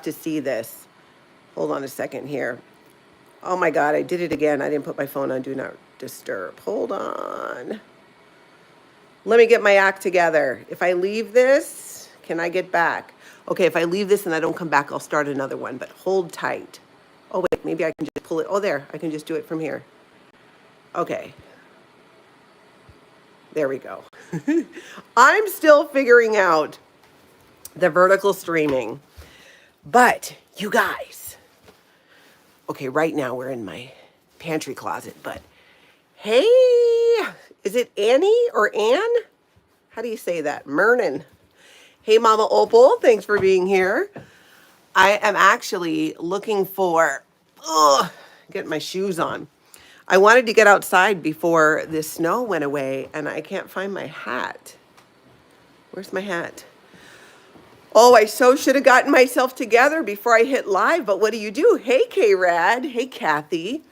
have to see this. Hold on a second here. Oh my God, I did it again. I didn't put my phone on Do Not Disturb. Hold on. Let me get my act together. If I leave this, can I get back? Okay, if I leave this and I don't come back, I'll start another one, but hold tight. Oh wait, maybe I can just pull it. Oh, there, I can just do it from here. Okay. There we go. I'm still figuring out the vertical streaming, but you guys, okay, right now we're in my pantry closet, but hey, is it Annie or Anne? How do you say that? Myrnin. Hey, Mama Opal, thanks for being here. I am actually looking for, get my shoes on. I wanted to get outside before the snow went away, and I can't find my hat. Where's my hat? Oh, I so should have gotten myself together before I hit live, but what do? Hey, K-Rad. Hey, Kathy.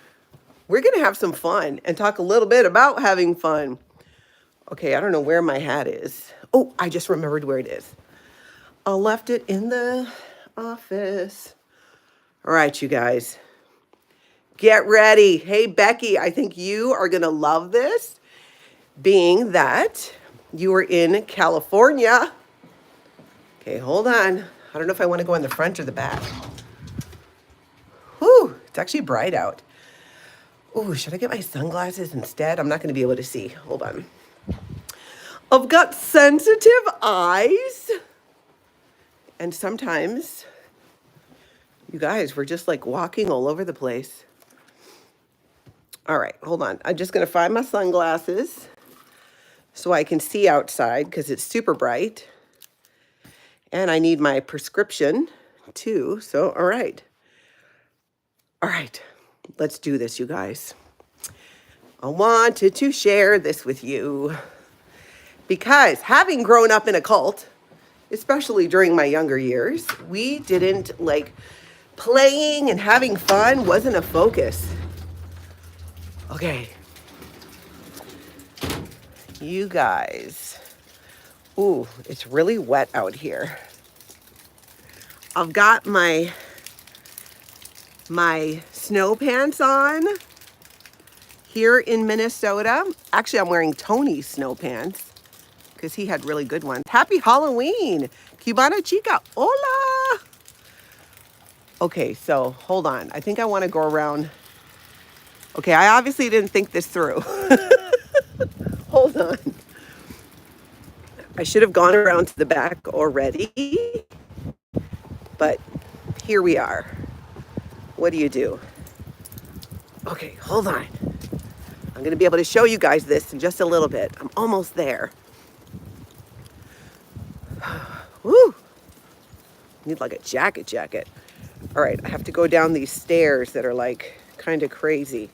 We're going to have some fun and talk a little bit about having fun. Okay, I don't know where my hat is. Oh, I just remembered where it is. I left it in the office. All right, you guys. Get ready. Hey, Becky, I think you are going to love this, being that you are in California. Okay, hold on. I don't know if I want to go in the front or the back. Whew, it's actually bright out. Ooh, should I get my sunglasses instead? I'm not going to be able to see. Hold on. I've got sensitive eyes. And sometimes, you guys, we're just like walking all over the place. All right, hold on. I'm just going to find my sunglasses so I can see outside because it's super bright. And I need my prescription too. So, all right. All right, let's do this, you guys. I wanted to share this with you because having grown up in a cult, especially during my younger years, we didn't like playing and having fun wasn't a focus. Okay. You guys. Ooh, it's really wet out here. I've got my snow pants on here in Minnesota. Actually, I'm wearing Tony's snow pants because he had really good ones. Happy Halloween, Cubana Chica. Hola. Okay, so hold on. I think I want to go around. Okay, I obviously didn't think this through. Hold on. I should have gone around to the back already, but here we are. What do? Okay, hold on. I'm going to be able to show you guys this in just a little bit. I'm almost there. Woo! Need like a jacket. All right, I have to go down these stairs that are like kind of crazy.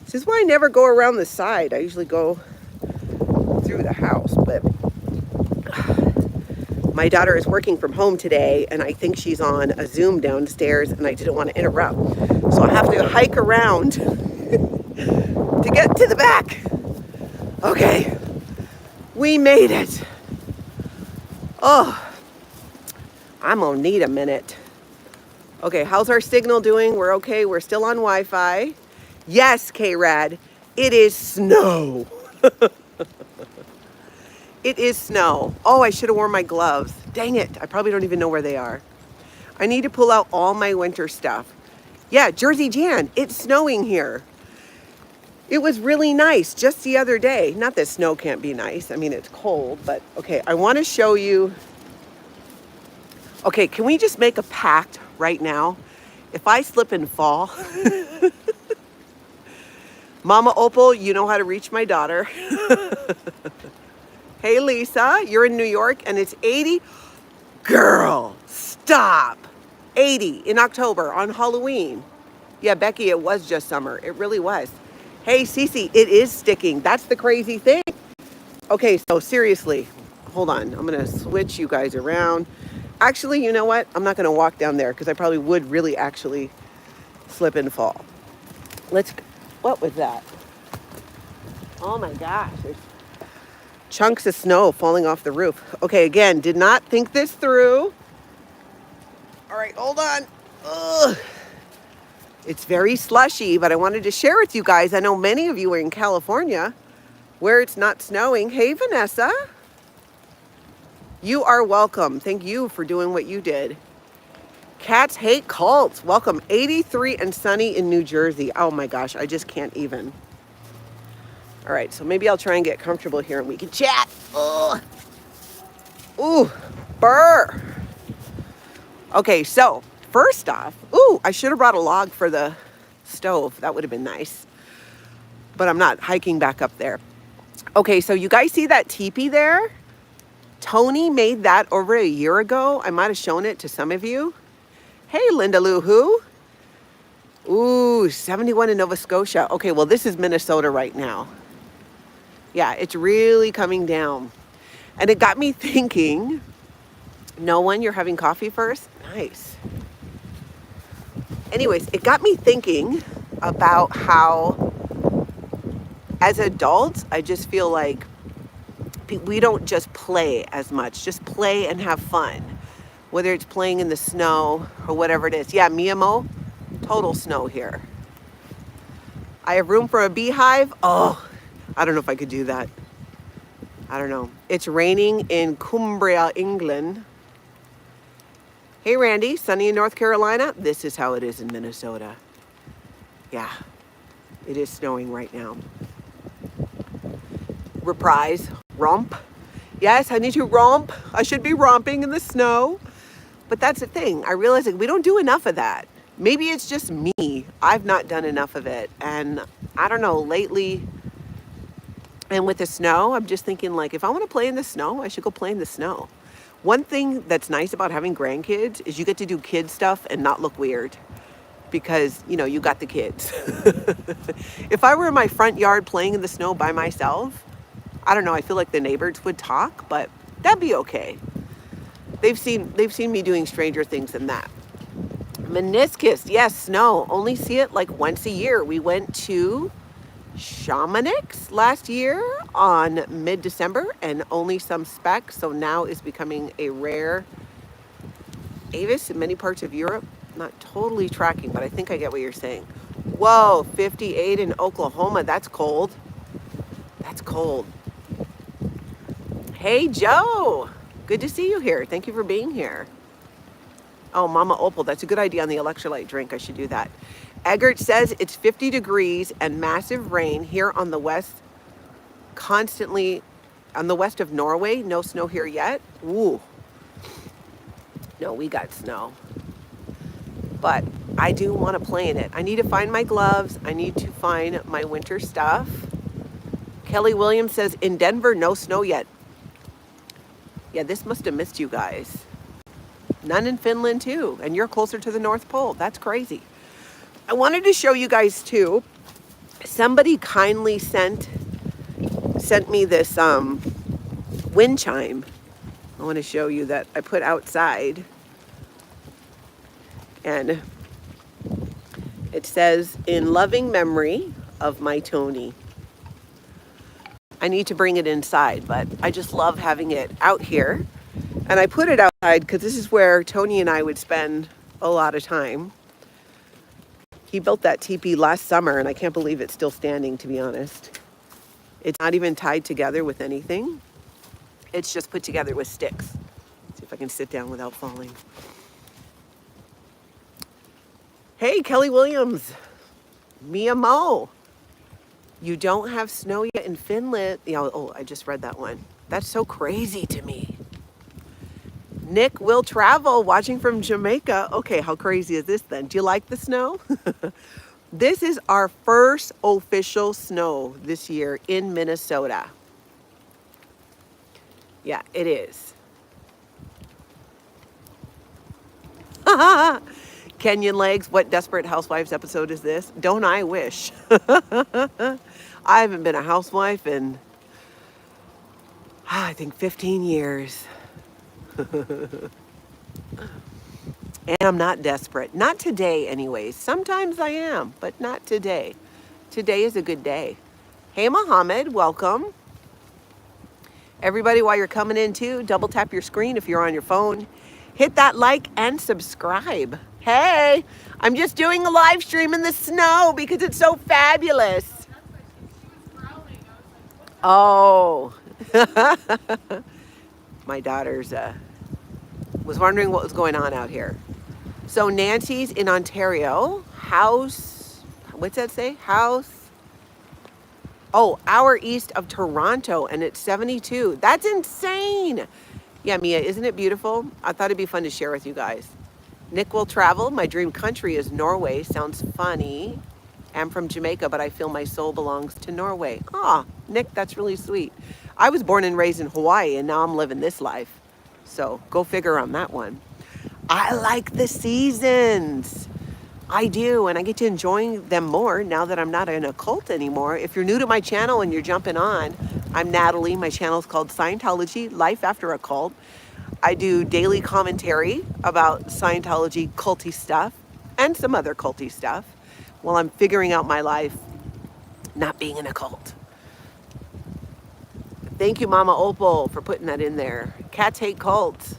This is why I never go around the side. I usually go through the house, but my daughter is working from home today, and I think she's on a Zoom downstairs, and I didn't want to interrupt. So I have to hike around to get to the back. Okay, we made it. Oh, I'm gonna need a minute. Okay, how's our signal doing? We're okay, we're still on Wi-Fi. Yes, K-Rad, it is snow. It is snow. Oh, I should have worn my gloves. Dang it, I probably don't even know where they are. I need to pull out all my winter stuff. Yeah, Jersey Jan, it's snowing here. It was really nice just the other day. Not that snow can't be nice. I mean, it's cold, but okay, I want to show you. Okay, can we just make a pact right now? If I slip and fall, Mama Opal, you know how to reach my daughter. Hey, Lisa, you're in New York and it's 80. Girl, stop. 80 in October on Halloween. Yeah, Becky, it was just summer. It really was. Hey, Cece, it is sticking. That's the crazy thing. Okay, so seriously, hold on. I'm going to switch you guys around. Actually, you know what? I'm not going to walk down there because I probably would really actually slip and fall. What was that? Oh my gosh. There's chunks of snow falling off the roof. Okay, again, did not think this through. All right, hold on. Ugh. It's very slushy, but I wanted to share with you guys. I know many of you are in California where it's not snowing. Hey, Vanessa. You are welcome. Thank you for doing what you did. Cats hate cults. Welcome. 83 and sunny in New Jersey. Oh my gosh, I just can't even. All right, so maybe I'll try and get comfortable here and we can chat. Ugh. Ooh, burr. Okay, so first off, ooh, I should have brought a log for the stove. That would have been nice. But I'm not hiking back up there. Okay, so you guys see that teepee there? Tony made that over a year ago. I might have shown it to some of you. Hey, Linda Lou Who? Ooh, 71 in Nova Scotia. Okay, well, this is Minnesota right now. Yeah, it's really coming down. And it got me thinking, no one, you're having coffee first? Nice. Anyways, it got me thinking about how, as adults, I just feel like we don't just play as much. Just play and have fun. Whether it's playing in the snow or whatever it is. Yeah, Miyamo, total snow here. I have room for a beehive. Oh, I don't know if I could do that. I don't know. It's raining in Cumbria, England. Hey, Randy, sunny in North Carolina. This is how it is in Minnesota. Yeah, it is snowing right now. Reprise, romp. Yes, I need to romp. I should be romping in the snow. But that's the thing. I realize that we don't do enough of that. Maybe it's just me. I've not done enough of it. And I don't know, lately, and with the snow, I'm just thinking like, if I want to play in the snow, I should go play in the snow. One thing that's nice about having grandkids is you get to do kid stuff and not look weird because, you know, you got the kids. If I were in my front yard playing in the snow by myself, I don't know, I feel like the neighbors would talk, but that'd be okay. They've seen me doing stranger things than that. Meniscus, yes, snow. Only see it like once a year. We went to Chamonix last year on mid-December and only some specks. So now it's becoming a rare avis in many parts of Europe. Not totally tracking, but I think I get what you're saying. Whoa, 58 in Oklahoma. That's cold. That's cold. Hey, Joe. Good to see you here. Thank you for being here. Oh, Mama Opal, that's a good idea on the electrolyte drink. I should do that. Eggert says it's 50 degrees and massive rain here on the west, constantly on the west of Norway. No snow here yet. Ooh. No, we got snow. But I do want to play in it. I need to find my gloves. I need to find my winter stuff. Kelly Williams says in Denver, no snow yet. Yeah, this must have missed you guys. None in Finland too. And you're closer to the North Pole. That's crazy. I wanted to show you guys too. Somebody kindly sent me this wind chime. I want to show you that I put outside. And it says, in loving memory of my Tony. I need to bring it inside, but I just love having it out here. And I put it outside because this is where Tony and I would spend a lot of time. He built that teepee last summer, and I can't believe it's still standing, to be honest. It's not even tied together with anything. It's just put together with sticks. See if I can sit down without falling. Hey, Kelly Williams. Mia Mo. You don't have snow yet in Finland. Oh, I just read that one. That's so crazy to me. Nick will travel, watching from Jamaica. Okay, how crazy is this then? Do you like the snow? This is our first official snow this year in Minnesota. Yeah, it is. Kenyan Legs, what Desperate Housewives episode is this? Don't I wish? I haven't been a housewife in, I think 15 years. And I'm not desperate. Not today anyways. Sometimes I am, but not today. Today is a good day. Hey, Mohammed, welcome. Everybody, while you're coming in too, double tap your screen if you're on your phone. Hit that like and subscribe. Hey, I'm just doing a live stream in the snow because it's so fabulous. Oh, my daughter's was wondering what was going on out here. So Nancy's in Ontario. House, what's that say? House, oh, hour east of Toronto, and it's 72. That's insane. Yeah, Mia, isn't it beautiful? I thought it'd be fun to share with you guys. Nick will travel. My dream country is Norway. Sounds funny. I'm from Jamaica, but I feel my soul belongs to Norway. Ah, Nick, that's really sweet. I was born and raised in Hawaii, and now I'm living this life. So go figure on that one. I like the seasons. I do, and I get to enjoy them more now that I'm not in a cult anymore. If you're new to my channel and you're jumping on, I'm Natalie. My channel is called Scientology, Life After a Cult. I do daily commentary about Scientology culty stuff and some other culty stuff while I'm figuring out my life not being in a cult. Thank you, Mama Opal, for putting that in there. Cats hate cults.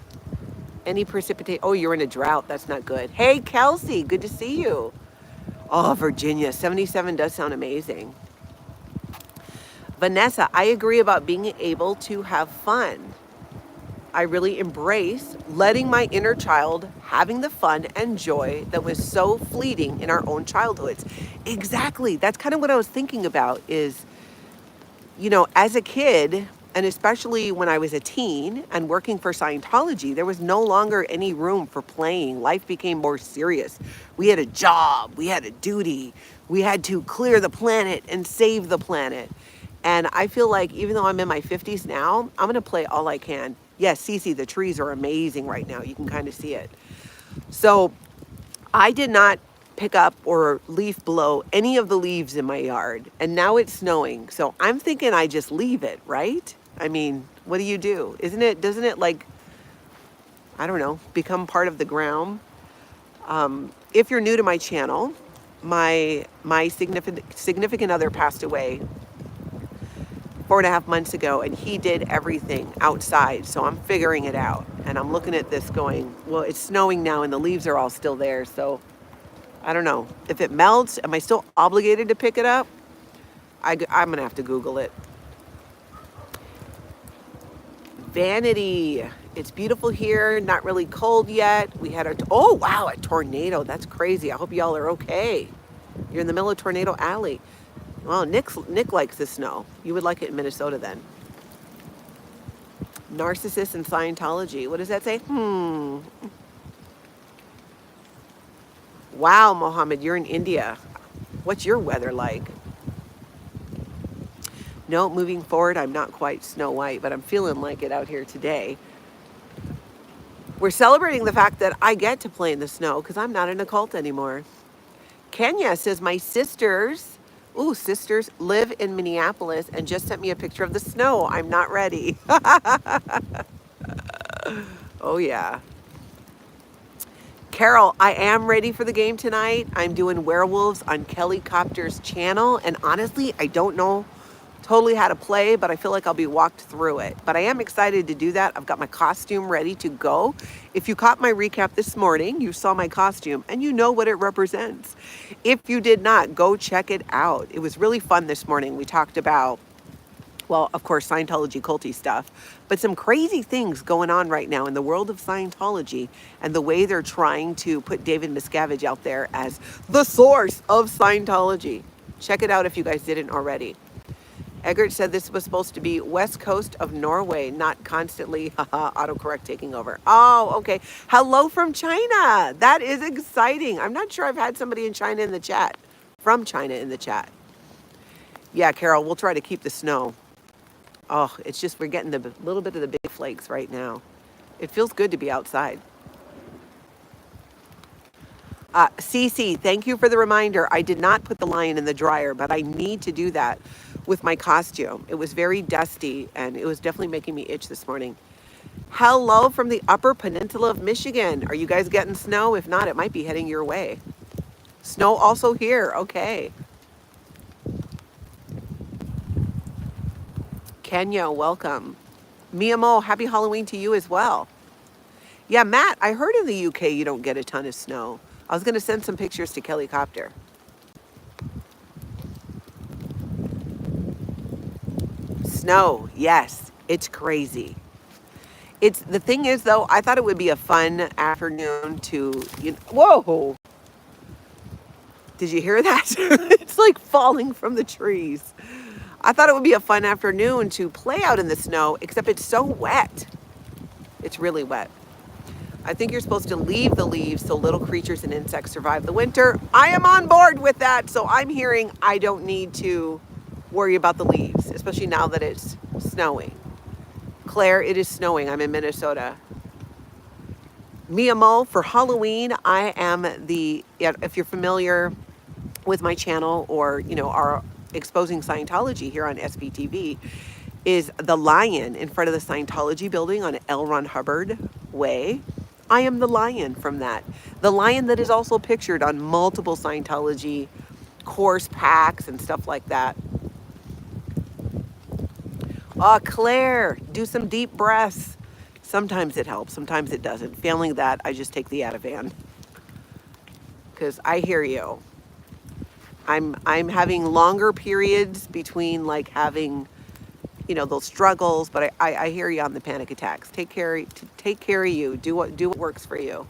Any precipitate? Oh, you're in a drought. That's not good. Hey, Kelsey, good to see you. Oh, Virginia, 77 does sound amazing. Vanessa, I agree about being able to have fun. I really embrace letting my inner child having the fun and joy that was so fleeting in our own childhoods. Exactly. That's kind of what I was thinking about is, you know, as a kid, and especially when I was a teen and working for Scientology, there was no longer any room for playing. Life became more serious. We had a job, we had a duty, we had to clear the planet and save the planet. And I feel like even though I'm in my 50s now, I'm going to play all I can. Yes, Cece, the trees are amazing right now. You can kind of see it. So I did not pick up or leaf blow any of the leaves in my yard. And now it's snowing. So I'm thinking I just leave it, right? I mean, what do you do? Doesn't it like, I don't know, become part of the ground? If you're new to my channel, my significant other passed away 4.5 months ago, and he did everything outside. So I'm figuring it out, and I'm looking at this going, well, it's snowing now and the leaves are all still there. So I don't know if it melts. Am I still obligated to pick it up? I'm going to have to Google it. Vanity. It's beautiful here. Not really cold yet. We had oh, wow, a tornado. That's crazy. I hope y'all are okay. You're in the middle of Tornado Alley. Well, Nick likes the snow. You would like it in Minnesota then. Narcissist and Scientology. What does that say? Wow, Mohammed, you're in India. What's your weather like? No, moving forward, I'm not quite Snow White, but I'm feeling like it out here today. We're celebrating the fact that I get to play in the snow because I'm not in a cult anymore. Kenya says my sisters live in Minneapolis and just sent me a picture of the snow. I'm not ready. Oh, yeah. Carol, I am ready for the game tonight. I'm doing werewolves on Kelly Copter's channel. And honestly, I don't know totally how to play, but I feel like I'll be walked through it. But I am excited to do that. I've got my costume ready to go. If you caught my recap this morning, you saw my costume and you know what it represents. If you did not, go check it out. It was really fun this morning. We talked about, well, of course, Scientology culty stuff, but some crazy things going on right now in the world of Scientology and the way they're trying to put David Miscavige out there as the source of Scientology. Check it out if you guys didn't already. Eggert said this was supposed to be west coast of Norway, not constantly autocorrect taking over. Oh, okay. Hello from China. That is exciting. I'm not sure I've had somebody in China in the chat, from China in the chat. Yeah, Carol, we'll try to keep the snow. Oh, it's just we're getting the little bit of the big flakes right now. It feels good to be outside. Cece, thank you for the reminder. I did not put the lion in the dryer, but I need to do that with my costume. It was very dusty and it was definitely making me itch this morning. Hello from the Upper Peninsula of Michigan. Are you guys getting snow? If not, it might be heading your way. Snow also here. Okay. Kenya, welcome. Mia Mo, happy Halloween to you as well. Yeah, Matt, I heard in the UK you don't get a ton of snow. I was going to send some pictures to Kelly Copter. Snow, yes, it's crazy. It's the thing is though, I thought it would be a fun afternoon to, whoa, did you hear that? It's like falling from the trees. I thought it would be a fun afternoon to play out in the snow, except it's so wet. It's really wet. I think you're supposed to leave the leaves so little creatures and insects survive the winter. I am on board with that. So I'm hearing I don't need to worry about the leaves, especially now that it's snowing. Claire, it is snowing. I'm in Minnesota. Mia Mo, for Halloween, I am if you're familiar with my channel or, our Exposing Scientology here on SPTV, is the lion in front of the Scientology building on L. Ron Hubbard Way. I am the lion from that. The lion that is also pictured on multiple Scientology course packs and stuff like that. Claire, do some deep breaths. Sometimes it helps, sometimes it doesn't. Failing that, I just take the Ativan. Because I hear you. I'm having longer periods between like having, those struggles, but I hear you on the panic attacks. Take care of you. Do what works for you.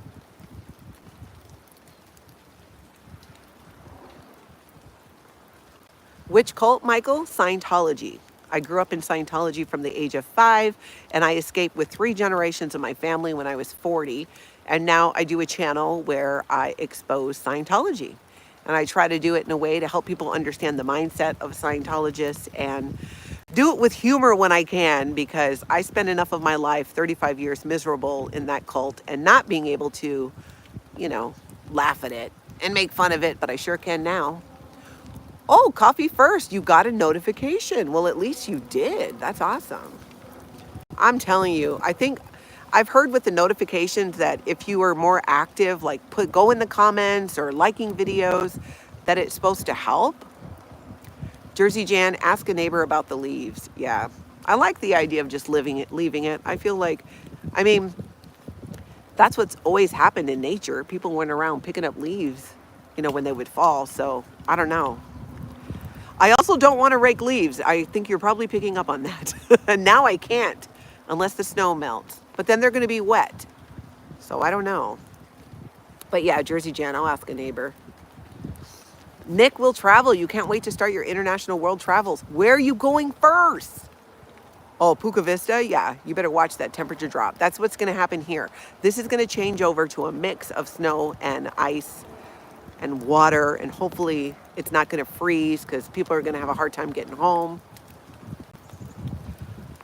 Which cult, Michael? Scientology. I grew up in Scientology from the age of 5, and I escaped with 3 generations of my family when I was 40. And now I do a channel where I expose Scientology. And I try to do it in a way to help people understand the mindset of Scientologists and do it with humor when I can, because I spent enough of my life, 35 years, miserable in that cult and not being able to, laugh at it and make fun of it, but I sure can now. Oh, coffee first. You got a notification. Well, at least you did. That's awesome. I'm telling you, I think I've heard with the notifications that if you are more active, like go in the comments or liking videos, that it's supposed to help. Jersey Jan, ask a neighbor about the leaves. Yeah, I like the idea of just leaving it. I feel like, that's what's always happened in nature. People went around picking up leaves, when they would fall. So I don't know. I also don't want to rake leaves. I think you're probably picking up on that. And now I can't unless the snow melts. But then they're going to be wet. So I don't know. But yeah, Jersey Jan, I'll ask a neighbor. Nick will travel. You can't wait to start your international world travels. Where are you going first? Oh, Puca Vista? Yeah, you better watch that temperature drop. That's what's going to happen here. This is going to change over to a mix of snow and ice and water, and hopefully it's not going to freeze because people are going to have a hard time getting home.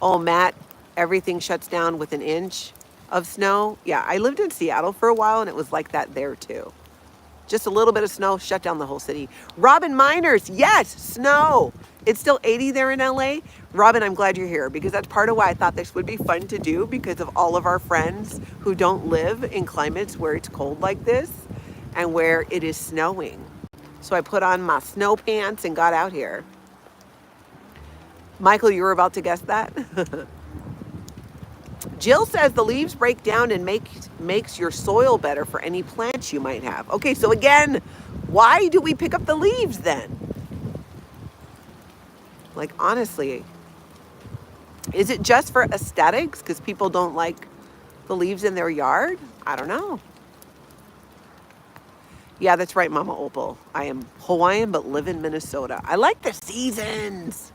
Oh, Matt, everything shuts down with an inch of snow. Yeah, I lived in Seattle for a while and it was like that there too. Just a little bit of snow shut down the whole city. Robin Miners, yes, snow. It's still 80 there in LA. Robin, I'm glad you're here because that's part of why I thought this would be fun to do, because of all of our friends who don't live in climates where it's cold like this and where it is snowing. So I put on my snow pants and got out here. Michael, you were about to guess that? Jill says the leaves break down and makes your soil better for any plants you might have. Okay, so again, why do we pick up the leaves then? Like, honestly, is it just for aesthetics because people don't like the leaves in their yard? I don't know. Yeah, that's right, Mama Opal. I am Hawaiian but live in Minnesota. I like the seasons.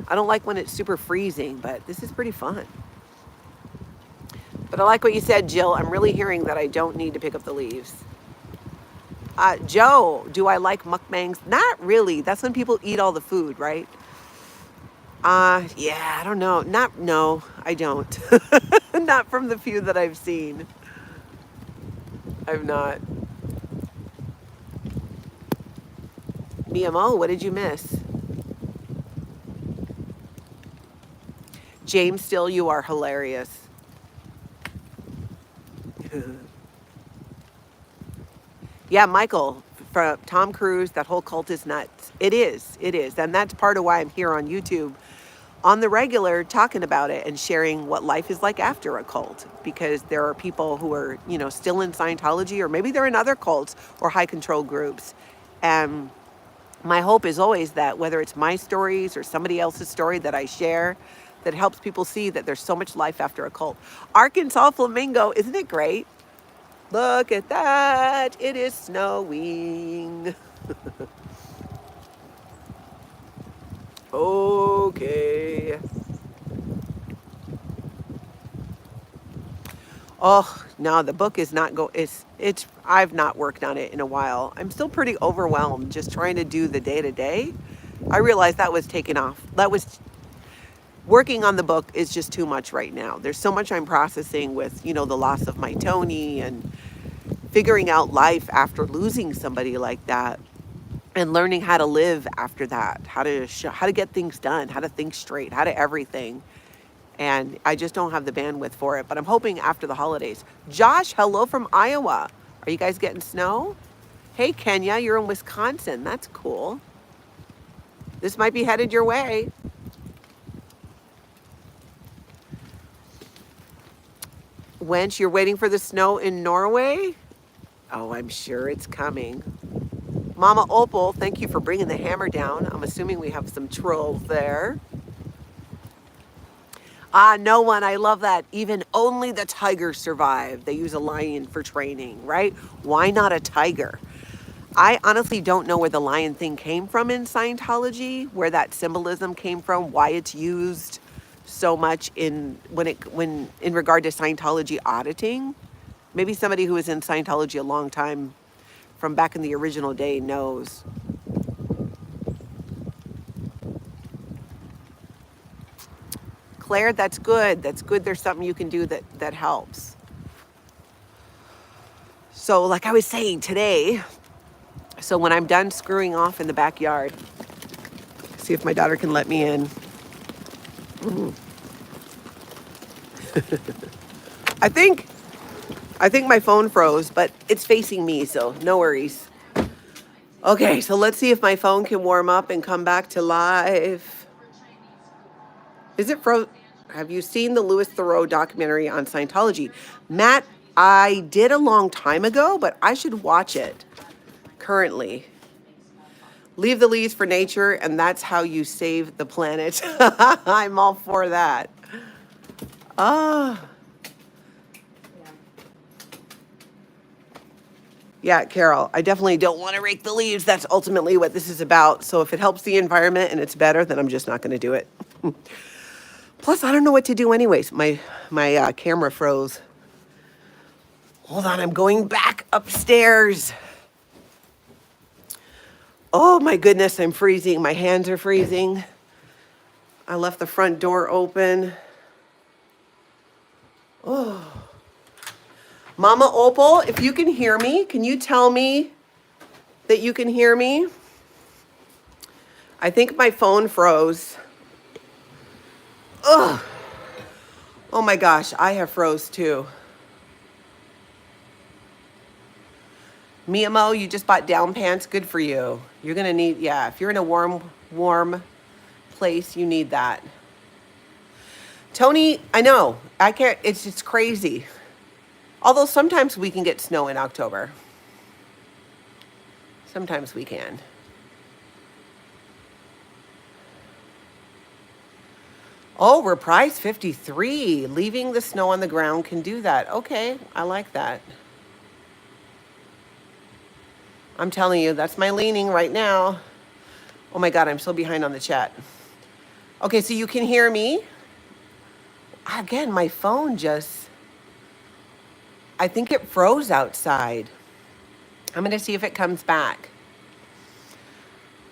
I don't like when it's super freezing, but this is pretty fun. But I like what you said, Jill. I'm really hearing that I don't need to pick up the leaves. Joe, do I like mukbangs? Not really. That's when people eat all the food, right? Yeah, I don't know. No, I don't. Not from the few that I've seen. I've not. BMO, what did you miss? James Still, you are hilarious. Yeah, Michael, from Tom Cruise, that whole cult is nuts. It is. And that's part of why I'm here on YouTube, on the regular talking about it and sharing what life is like after a cult, because there are people who are, still in Scientology, or maybe they're in other cults or high control groups. And my hope is always that whether it's my stories or somebody else's story that I share, that helps people see that there's so much life after a cult. Arkansas flamingo, isn't it great? Look at that. It is snowing. Okay. Oh, no, the book is not it's I've not worked on it in a while. I'm still pretty overwhelmed just trying to do the day to day. I realized that was taking off. Working on the book is just too much right now. There's so much I'm processing with, the loss of my Tony, and figuring out life after losing somebody like that, and learning how to live after that, how to get things done, how to think straight, how to everything. And I just don't have the bandwidth for it, but I'm hoping after the holidays. Josh, hello from Iowa. Are you guys getting snow? Hey, Kenya, you're in Wisconsin. That's cool. This might be headed your way. Wench, you're waiting for the snow in Norway? Oh, I'm sure it's coming. Mama Opal, thank you for bringing the hammer down. I'm assuming we have some trolls there. No one, I love that. Even only the tigers survive. They use a lion for training, right? Why not a tiger? I honestly don't know where the lion thing came from in Scientology, where that symbolism came from, why it's used so much in regard to Scientology auditing. Maybe somebody who was in Scientology a long time from back in the original day knows. Claire, that's good. That's good. There's something you can do that helps. So like I was saying today, so when I'm done screwing off in the backyard, see if my daughter can let me in. I think my phone froze, but it's facing me, so no worries. Okay, so let's see if my phone can warm up and come back to live. Is it froze? Have you seen the Louis Theroux documentary on Scientology? Matt, I did a long time ago, but I should watch it currently. Leave the leaves for nature, and that's how you save the planet. I'm all for that. Yeah, Carol, I definitely don't want to rake the leaves. That's ultimately what this is about. So if it helps the environment and it's better, then I'm just not going to do it. Plus, I don't know what to do anyways. My camera froze. Hold on, I'm going back upstairs. Oh my goodness, I'm freezing. My hands are freezing. I left the front door open. Oh. Mama Opal, if you can hear me, can you tell me that you can hear me? I think my phone froze. Ugh. Oh my gosh, I have froze too. Mia Mo, you just bought down pants. Good for you. You're gonna need, yeah, if you're in a warm place, you need that. Tony, I know, I can't, it's just crazy. Although sometimes we can get snow in October. Sometimes we can. Oh, reprise 53. Leaving the snow on the ground can do that. Okay, I like that. I'm telling you, that's my leaning right now. Oh my God, I'm so behind on the chat. Okay, so you can hear me. Again, my phone just, I think it froze outside. I'm gonna see if it comes back.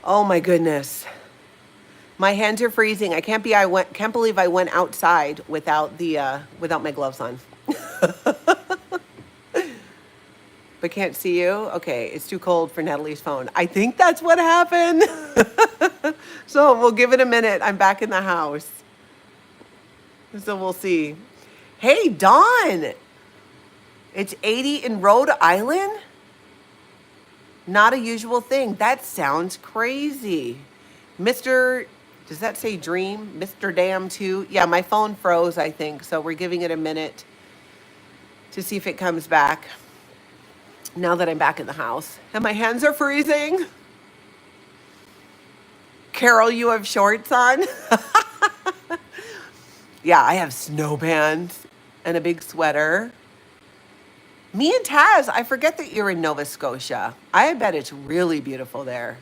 Oh my goodness. My hands are freezing. I can't believe I went outside without my gloves on. But can't see you? Okay, it's too cold for Natalie's phone. I think that's what happened. So we'll give it a minute. I'm back in the house. So we'll see. Hey, Dawn. It's 80 in Rhode Island? Not a usual thing. That sounds crazy. Mr. Does that say dream? Mr. Dam 2? Yeah, my phone froze, I think. So we're giving it a minute to see if it comes back now that I'm back in the house. And my hands are freezing. Carol, you have shorts on? Yeah, I have snow pants and a big sweater. Me and Taz, I forget that you're in Nova Scotia. I bet it's really beautiful there.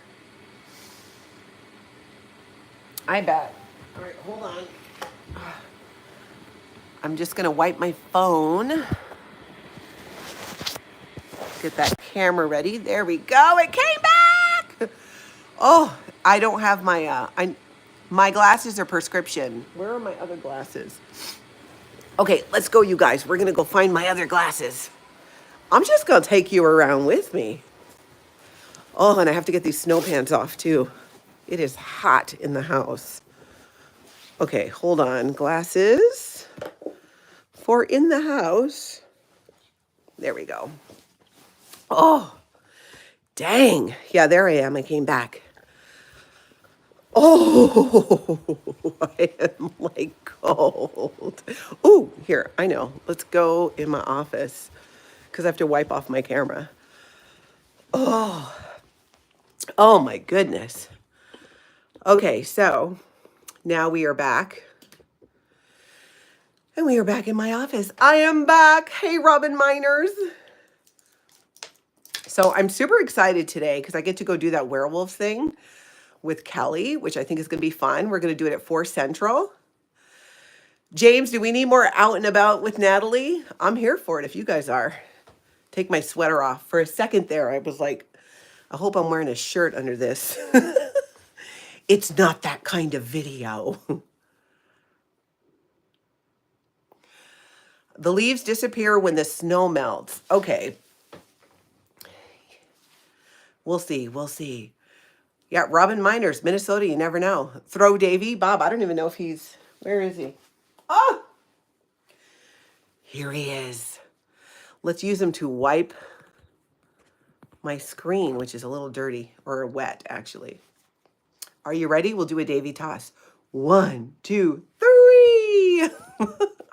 I bet. All right, hold on. I'm just going to wipe my phone. Get that camera ready. There we go. It came back. Oh, I don't have my glasses are prescription. Where are my other glasses? Okay, let's go, you guys. We're going to go find my other glasses. I'm just going to take you around with me. Oh, and I have to get these snow pants off too. It is hot in the house. Okay, hold on. Glasses for in the house. There we go. Oh, dang. Yeah, there I am. I came back. Oh, I am like cold. Oh, here, I know. Let's go in my office because I have to wipe off my camera. Oh my goodness. Okay, so now we are back. And we are back in my office. I am back. Hey, Robin Miners. So I'm super excited today because I get to go do that werewolf thing with Kelly, which I think is going to be fun. We're going to do it at 4 Central. James, do we need more out and about with Natalie? I'm here for it if you guys are. Take my sweater off. For a second there, I was like, I hope I'm wearing a shirt under this. It's not that kind of video. The leaves disappear when the snow melts. Okay. We'll see. We'll see. Yeah, Robin Miners, Minnesota, you never know. Throw Davy. Bob, I don't even know if he's... Where is he? Oh! Here he is. Let's use him to wipe my screen, which is a little dirty, or wet, actually. Are you ready? We'll do a Davy toss. 1, 2, 3.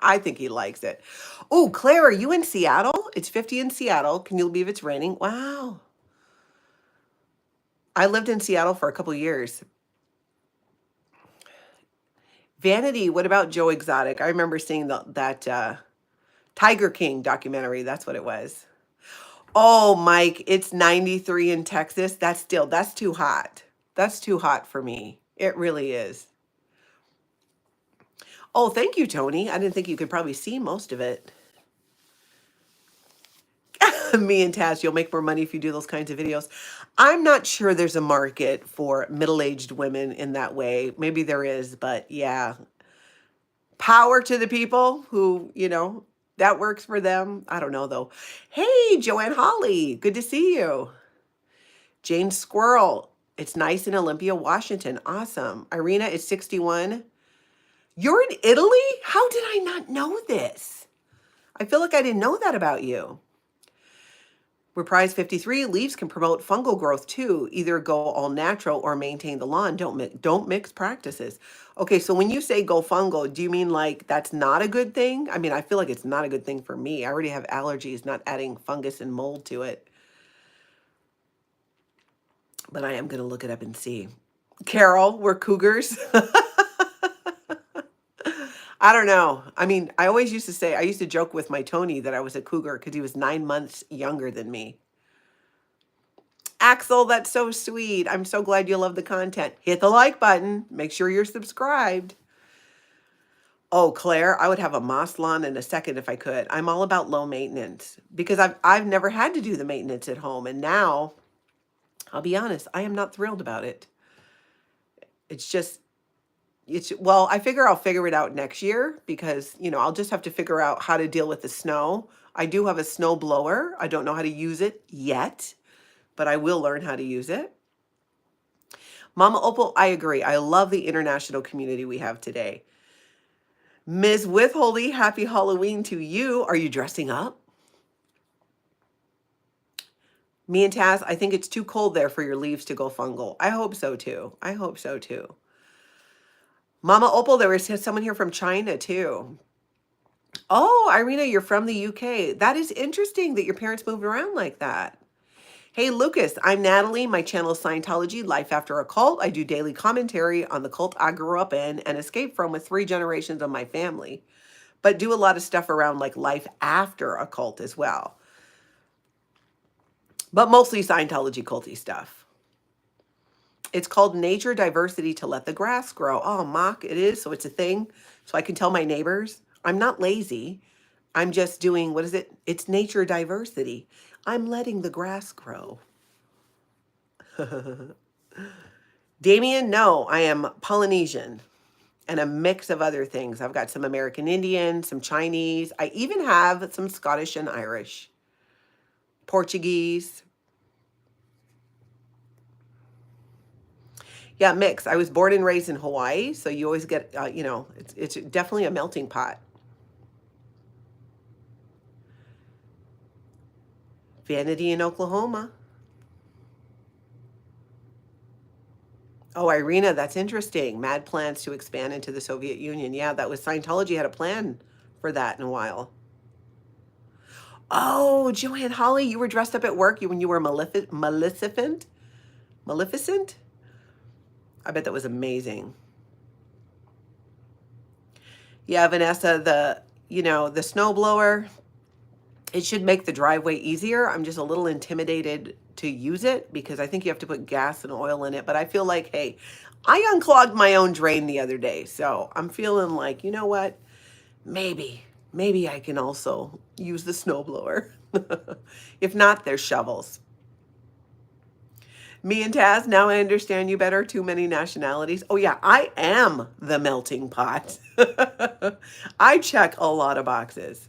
I think he likes it. Oh, Claire, are you in Seattle? It's 50 in Seattle. Can you believe it's raining? Wow. I lived in Seattle for a couple years. Vanity, what about Joe Exotic? I remember seeing that Tiger King documentary. That's what it was. Oh, Mike, it's 93 in Texas. That's too hot. That's too hot for me. It really is. Oh, thank you, Tony. I didn't think you could probably see most of it. Me and Taz, you'll make more money if you do those kinds of videos. I'm not sure there's a market for middle-aged women in that way. Maybe there is, but yeah. Power to the people who, that works for them. I don't know, though. Hey, Joanne Holly. Good to see you. Jane Squirrel. It's nice in Olympia, Washington. Awesome. Irina, it's 61. You're in Italy? How did I not know this? I feel like I didn't know that about you. Reprise 53, leaves can promote fungal growth too. Either go all natural or maintain the lawn. Don't mix practices. Okay, so when you say go fungal, do you mean like that's not a good thing? I mean, I feel like it's not a good thing for me. I already have allergies, not adding fungus and mold to it. But I am going to look it up and see. Carol, we're cougars. I don't know. I mean, I used to joke with my Tony that I was a cougar because he was 9 months younger than me. Axel, that's so sweet. I'm so glad you love the content. Hit the like button. Make sure you're subscribed. Oh, Claire, I would have a moss lawn in a second if I could. I'm all about low maintenance because I've never had to do the maintenance at home. And now, I'll be honest, I am not thrilled about it. Well, I figure I'll figure it out next year because, I'll just have to figure out how to deal with the snow. I do have a snow blower. I don't know how to use it yet, but I will learn how to use it. Mama Opal, I agree. I love the international community we have today. Ms. Withholdy, happy Halloween to you. Are you dressing up? Me and Taz, I think it's too cold there for your leaves to go fungal. I hope so too. I hope so too. Mama Opal, there was someone here from China too. Oh, Irina, you're from the UK. That is interesting that your parents moved around like that. Hey, Lucas, I'm Natalie. My channel is Scientology, Life After a Cult. I do daily commentary on the cult I grew up in and escaped from with 3 generations of my family, but do a lot of stuff around like life after a cult as well. But mostly Scientology culty stuff. It's called Nature Diversity to Let the Grass Grow. Oh, mock, it is. So it's a thing. So I can tell my neighbors. I'm not lazy. I'm just doing, what is it? It's nature diversity. I'm letting the grass grow. Damien, no, I am Polynesian and a mix of other things. I've got some American Indian, some Chinese. I even have some Scottish and Irish, Portuguese. Yeah, mix. I was born and raised in Hawaii, so you always get, it's definitely a melting pot. Vanity in Oklahoma. Oh, Irina, that's interesting. Mad plans to expand into the Soviet Union. Yeah, that was Scientology had a plan for that in a while. Oh, Joanne Holly, you were dressed up at work when you were Maleficent? Maleficent? I bet that was amazing. Yeah, Vanessa, the snowblower, it should make the driveway easier. I'm just a little intimidated to use it because I think you have to put gas and oil in it. But I feel like, hey, I unclogged my own drain the other day. So I'm feeling like, you know what? Maybe I can also use the snowblower. If not, there's shovels. Me and Taz, now I understand you better. Too many nationalities. Oh, yeah, I am the melting pot. I check a lot of boxes.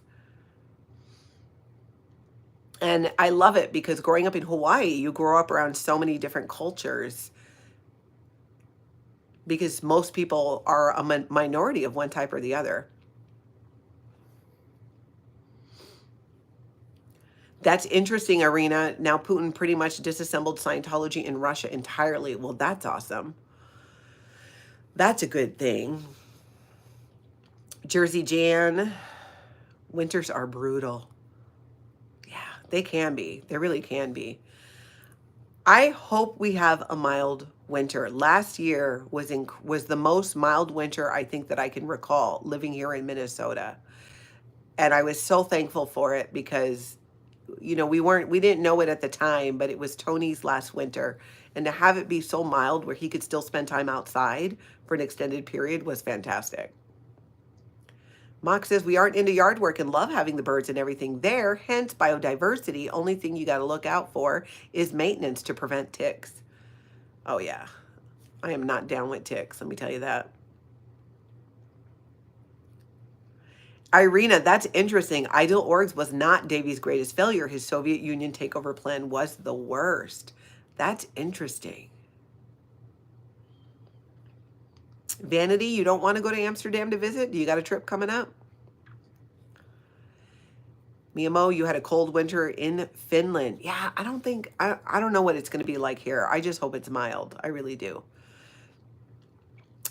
And I love it because growing up in Hawaii, you grow up around so many different cultures because most people are a minority of one type or the other. That's interesting, Irina. Now Putin pretty much disassembled Scientology in Russia entirely. Well, that's awesome. That's a good thing. Jersey Jan, winters are brutal. Yeah, they can be. They really can be. I hope we have a mild winter. Last year was the most mild winter I think that I can recall living here in Minnesota. And I was so thankful for it because we didn't know it at the time, but it was Tony's last winter. And to have it be so mild where he could still spend time outside for an extended period was fantastic. Mock says we aren't into yard work and love having the birds and everything there, hence biodiversity. Only thing you got to look out for is maintenance to prevent ticks. Oh yeah, I am not down with ticks, let me tell you that. Irina, that's interesting. Ideal Orgs was not Davy's greatest failure. His Soviet Union takeover plan was the worst. That's interesting. Vanity, you don't want to go to Amsterdam to visit? Do you got a trip coming up? Miyamo, you had a cold winter in Finland. Yeah, I don't know what it's going to be like here. I just hope it's mild. I really do.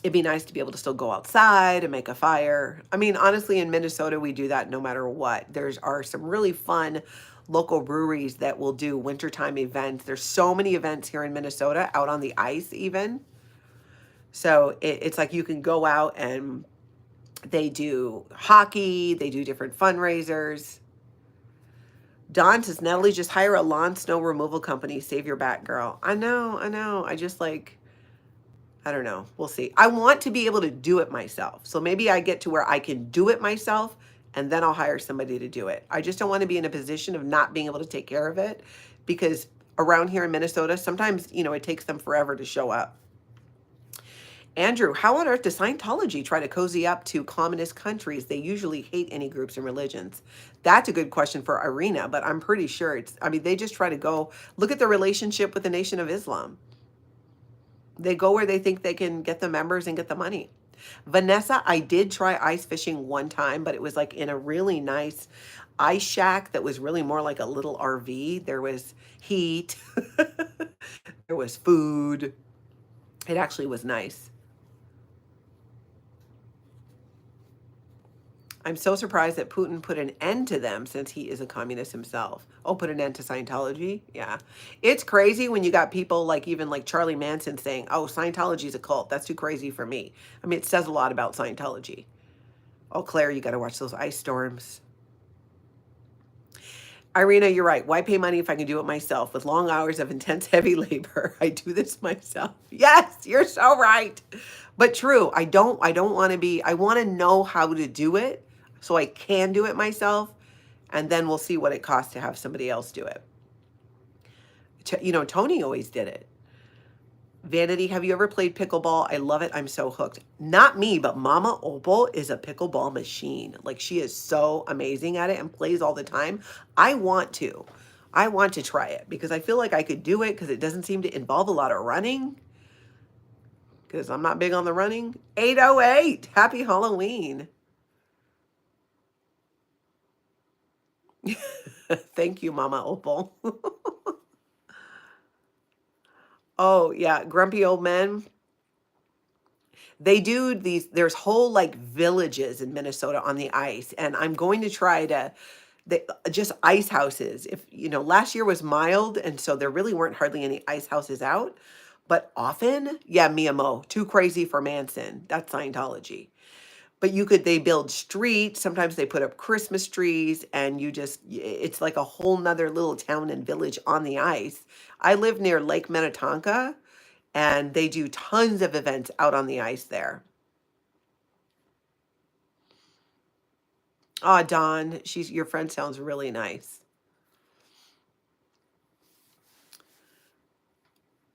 It'd be nice to be able to still go outside and make a fire. I mean, honestly, in Minnesota, we do that no matter what. Are some really fun local breweries that will do wintertime events. There's so many events here in Minnesota, out on the ice even. So it's like you can go out and they do hockey, they do different fundraisers. Don says, Natalie, just hire a lawn snow removal company. Save your back, girl. I know. I just I don't know. We'll see. I want to be able to do it myself. So maybe I get to where I can do it myself and then I'll hire somebody to do it. I just don't want to be in a position of not being able to take care of it because around here in Minnesota, sometimes, it takes them forever to show up. Andrew, how on earth does Scientology try to cozy up to communist countries? They usually hate any groups and religions. That's a good question for Irina, but I'm pretty sure they just try to go look at the relationship with the Nation of Islam. They go where they think they can get the members and get the money. Vanessa, I did try ice fishing one time, but it was like in a really nice ice shack that was really more like a little RV. There was heat. There was food. It actually was nice. I'm so surprised that Putin put an end to them since he is a communist himself. Oh, put an end to Scientology? Yeah. It's crazy when you got people like even like Charlie Manson saying, oh, Scientology's a cult. That's too crazy for me. I mean, it says a lot about Scientology. Oh, Claire, you got to watch those ice storms. Irina, you're right. Why pay money if I can do it myself with long hours of intense, heavy labor? I do this myself. Yes, you're so right. But true, I don't want to be, I want to know how to do it so I can do it myself. And then we'll see what it costs to have somebody else do it. You know, Tony always did it. Vanity, have you ever played pickleball? I love it. I'm so hooked. Not me, but Mama Opal is a pickleball machine. Like she is so amazing at it and plays all the time. I want to. I want to try it because I feel like I could do it because it doesn't seem to involve a lot of running because I'm not big on the running. 808. Happy Halloween. Thank you, Mama Opal. Oh, yeah. Grumpy old men. They do these, there's whole like villages in Minnesota on the ice. And I'm going to try to, just ice houses. If, you know, last year was mild. And so there really weren't hardly any ice houses out. But often, yeah, Mia Mo, too crazy for Manson. That's Scientology. But you could, they build streets. Sometimes they put up Christmas trees and you just, it's like a whole nother little town and village on the ice. I live near Lake Minnetonka and they do tons of events out on the ice there. Oh, Dawn, your friend sounds really nice.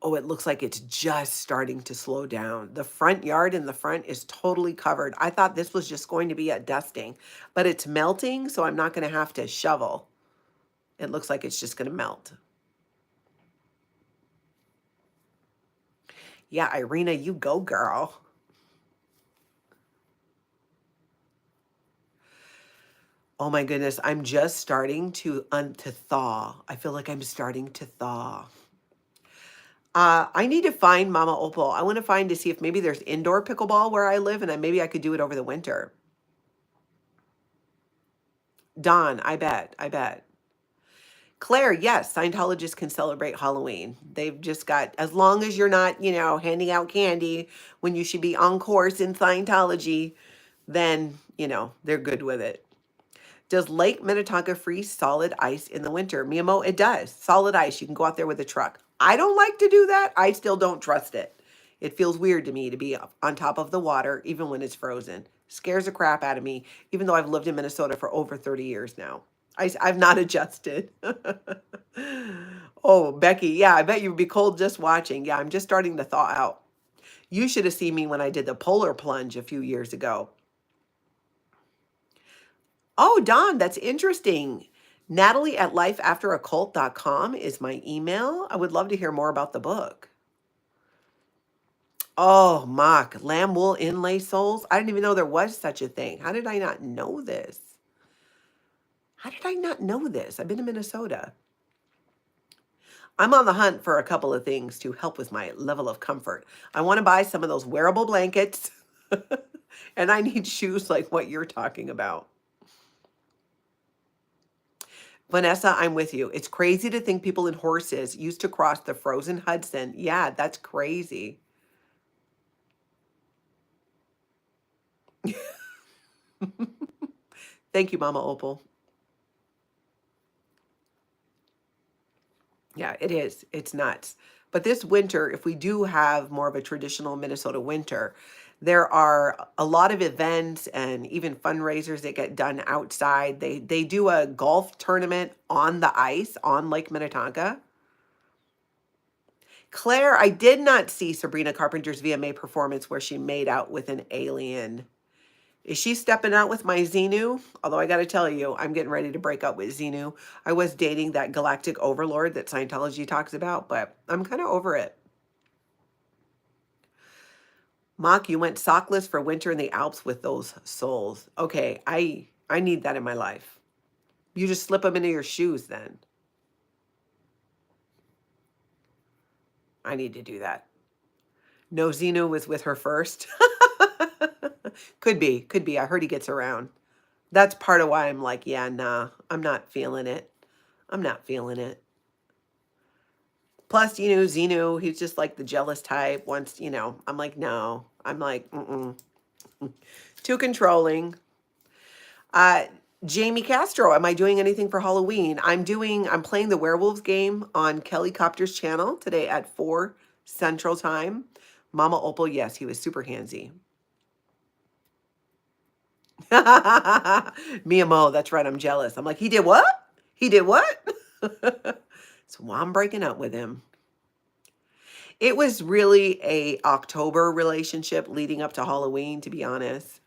Oh, it looks like it's just starting to slow down. The front yard in the front is totally covered. I thought this was just going to be a dusting, but it's melting, so I'm not going to have to shovel. It looks like it's just going to melt. Yeah, Irina, you go, girl. Oh my goodness, I'm just starting to thaw. I feel like I'm starting to thaw. I need to find Mama Opal. I want to find to see if maybe there's indoor pickleball where I live, and maybe I could do it over the winter. Dawn, I bet. I bet. Claire, yes, Scientologists can celebrate Halloween. They've just got, as long as you're not, you know, handing out candy when you should be on course in Scientology, then, you know, they're good with it. Does Lake Minnetonka freeze solid ice in the winter? Miyamo, it does. Solid ice. You can go out there with a truck. I don't like to do that. I still don't trust it. It feels weird to me to be on top of the water, even when it's frozen. Scares the crap out of me, even though I've lived in Minnesota for over 30 years now. I've not adjusted. Oh, Becky, yeah, I bet you'd be cold just watching. Yeah, I'm just starting to thaw out. You should have seen me when I did the polar plunge a few years ago. Oh, Don, that's interesting. Natalie at lifeafteraccult.com is my email. I would love to hear more about the book. Oh, mock lamb wool inlay soles. I didn't even know there was such a thing. How did I not know this? How did I not know this? I've been to Minnesota. I'm on the hunt for a couple of things to help with my level of comfort. I want to buy some of those wearable blankets, and I need shoes like what you're talking about. Vanessa, I'm with you. It's crazy to think people in horses used to cross the frozen Hudson. Yeah, that's crazy. Thank you, Mama Opal. Yeah, it is. It's nuts. But this winter, if we do have more of a traditional Minnesota winter, there are a lot of events and even fundraisers that get done outside. They do a golf tournament on the ice on Lake Minnetonka. Claire, I did not see Sabrina Carpenter's VMA performance where she made out with an alien. Is she stepping out with my Xenu? Although I got to tell you, I'm getting ready to break up with Xenu. I was dating that galactic overlord that Scientology talks about, but I'm kind of over it. Mock, you went sockless for winter in the Alps with those soles. Okay, I need that in my life. You just slip them into your shoes then. I need to do that. No, Xenu was with her first. Could be. I heard he gets around. That's part of why I'm like, yeah, nah, I'm not feeling it. I'm not feeling it. Plus, Xenu, he's just like the jealous type. Once, I'm like, no. I'm like, mm-mm. Too controlling. Uh, Jamie Castro, am I doing anything for Halloween? I'm playing the werewolves game on Kelly Copter's channel today at 4 Central Time. Mama Opal, yes, he was super handsy. Mia Mo, that's right, I'm jealous. I'm like, he did what? He did what? So I'm breaking up with him. It was really a October relationship leading up to Halloween, to be honest.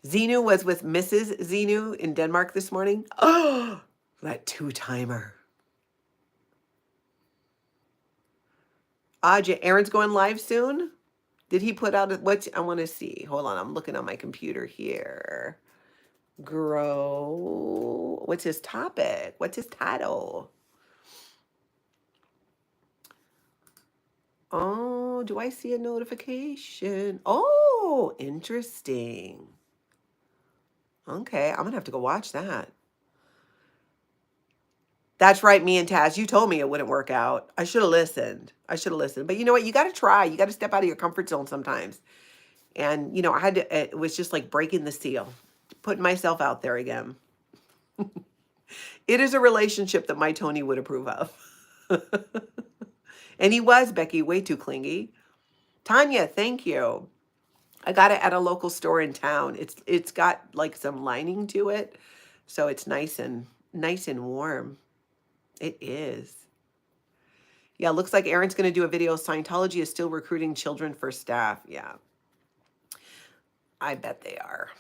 Xenu was with Mrs. Xenu in Denmark this morning. Oh, that two-timer. Aaron's going live soon. Did he put out what? I want to see. Hold on, I'm looking on my computer here. Grow. What's his topic? What's his title? Oh, do I see a notification? Oh, interesting. Okay, I'm gonna have to go watch that. That's right, me and Taz. You told me it wouldn't work out. I should have listened. I should have listened. But you know what? You got to try. You got to step out of your comfort zone sometimes. And, I had to, it was just like breaking the seal, putting myself out there again. It is a relationship that my Tony would approve of. And he was, Becky, way too clingy. Tanya, thank you. I got it at a local store in town. It's got like some lining to it. So it's nice and warm. It is. Yeah, looks like Aaron's going to do a video. Scientology is still recruiting children for staff. Yeah. I bet they are.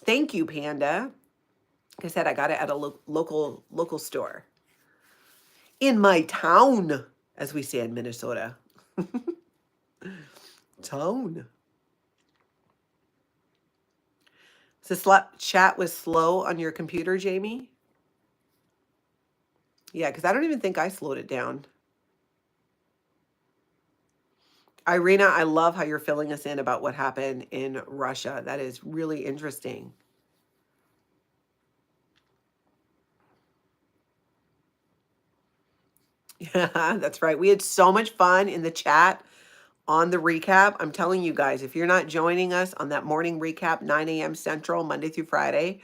Thank you, Panda. Like I said, I got it at a local store. In my town, as we say in Minnesota. Town. So chat was slow on your computer, Jamie? Yeah, because I don't even think I slowed it down. Irina, I love how you're filling us in about what happened in Russia. That is really interesting. Yeah, that's right. We had so much fun in the chat on the recap. I'm telling you guys, if you're not joining us on that morning recap, 9 a.m. Central, Monday through Friday,